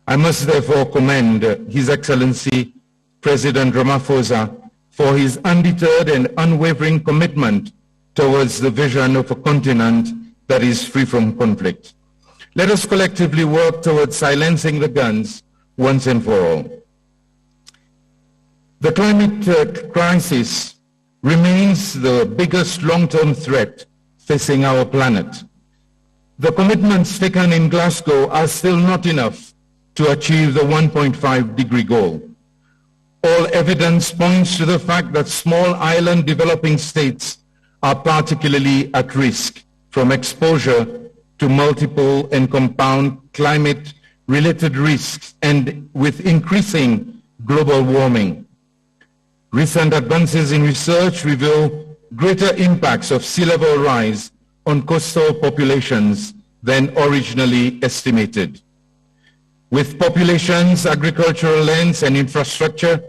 I must therefore commend His Excellency President Ramaphosa for his undeterred and unwavering commitment towards the vision of a continent that is free from conflict. Let us collectively work towards silencing the guns once and for all. The climate crisis remains the biggest long-term threat facing our planet. The commitments taken in Glasgow are still not enough to achieve the 1.5-degree goal. All evidence points to the fact that small island developing states are particularly at risk from exposure to multiple and compound climate-related risks and with increasing global warming. Recent advances in research reveal greater impacts of sea level rise on coastal populations than originally estimated. With populations, agricultural lands, and infrastructure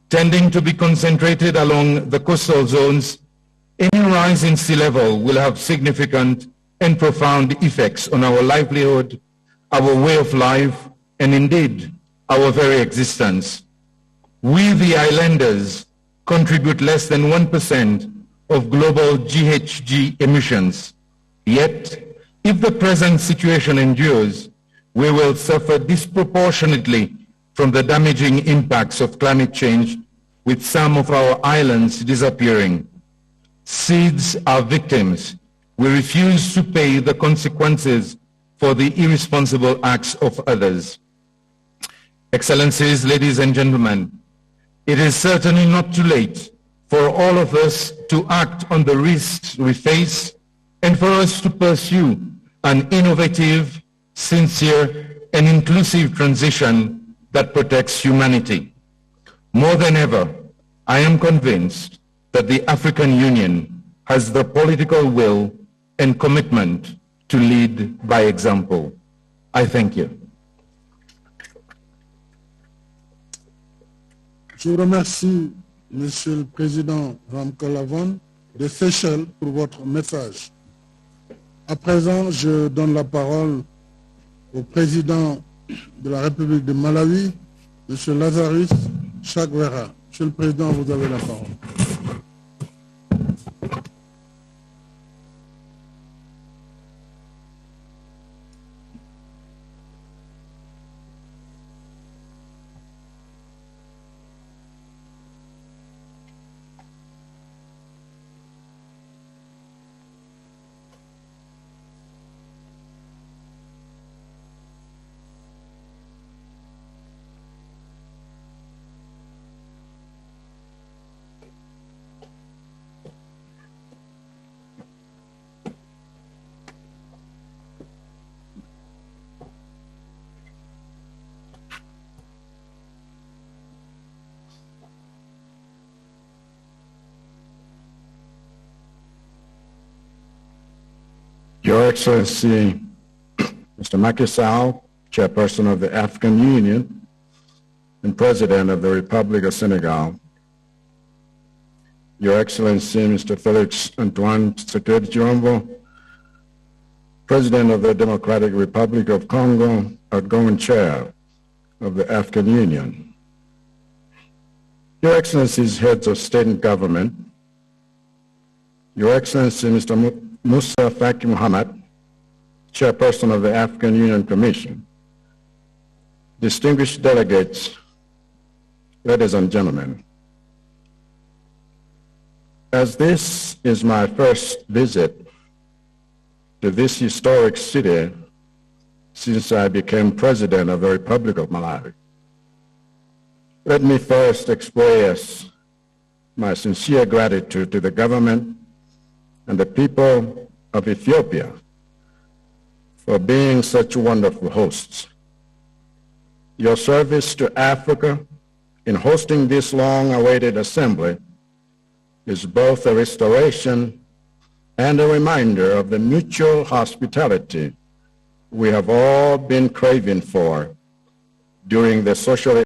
tending to be concentrated along the coastal zones, any rise in sea level will have significant and profound effects on our livelihood, our way of life, and indeed, our very existence. We, the islanders, contribute less than 1% of global GHG emissions. Yet, if the present situation endures, we will suffer disproportionately from the damaging impacts of climate change, with some of our islands disappearing. Seeds are victims. We refuse to pay the consequences for the irresponsible acts of others. Excellencies, ladies and gentlemen, it is certainly not too late for all of us to act on the risks we face and for us to pursue an innovative, sincere, and inclusive transition that protects humanity. More than ever, I am convinced that the African Union has the political will and commitment to lead by example. I thank you. Je vous remercie, Monsieur le Président Ramkalawan de Seychelles, pour votre message. À présent, je donne la parole au Président de la République de Malawi, Monsieur Lazarus Chakwera. Monsieur le Président, vous avez la parole. Your Excellency, Mr. Macky Sall, Chairperson of the African Union and President of the Republic of Senegal, Your Excellency, Mr. Felix Antoine Tshisekedi Tshilombo, President of the Democratic Republic of Congo, outgoing Chair of the African Union, Your Excellencies, Heads of State and Government, Your Excellency, Mr. Musa Faki Muhammad, Chairperson of the African Union Commission, distinguished delegates, ladies and gentlemen, as this is my first visit to this historic city since I became President of the Republic of Malawi, let me first express my sincere gratitude to the government and the people of Ethiopia for being such wonderful hosts. Your service to Africa in hosting this long-awaited assembly is both a restoration and a reminder of the mutual hospitality we have all been craving for during the social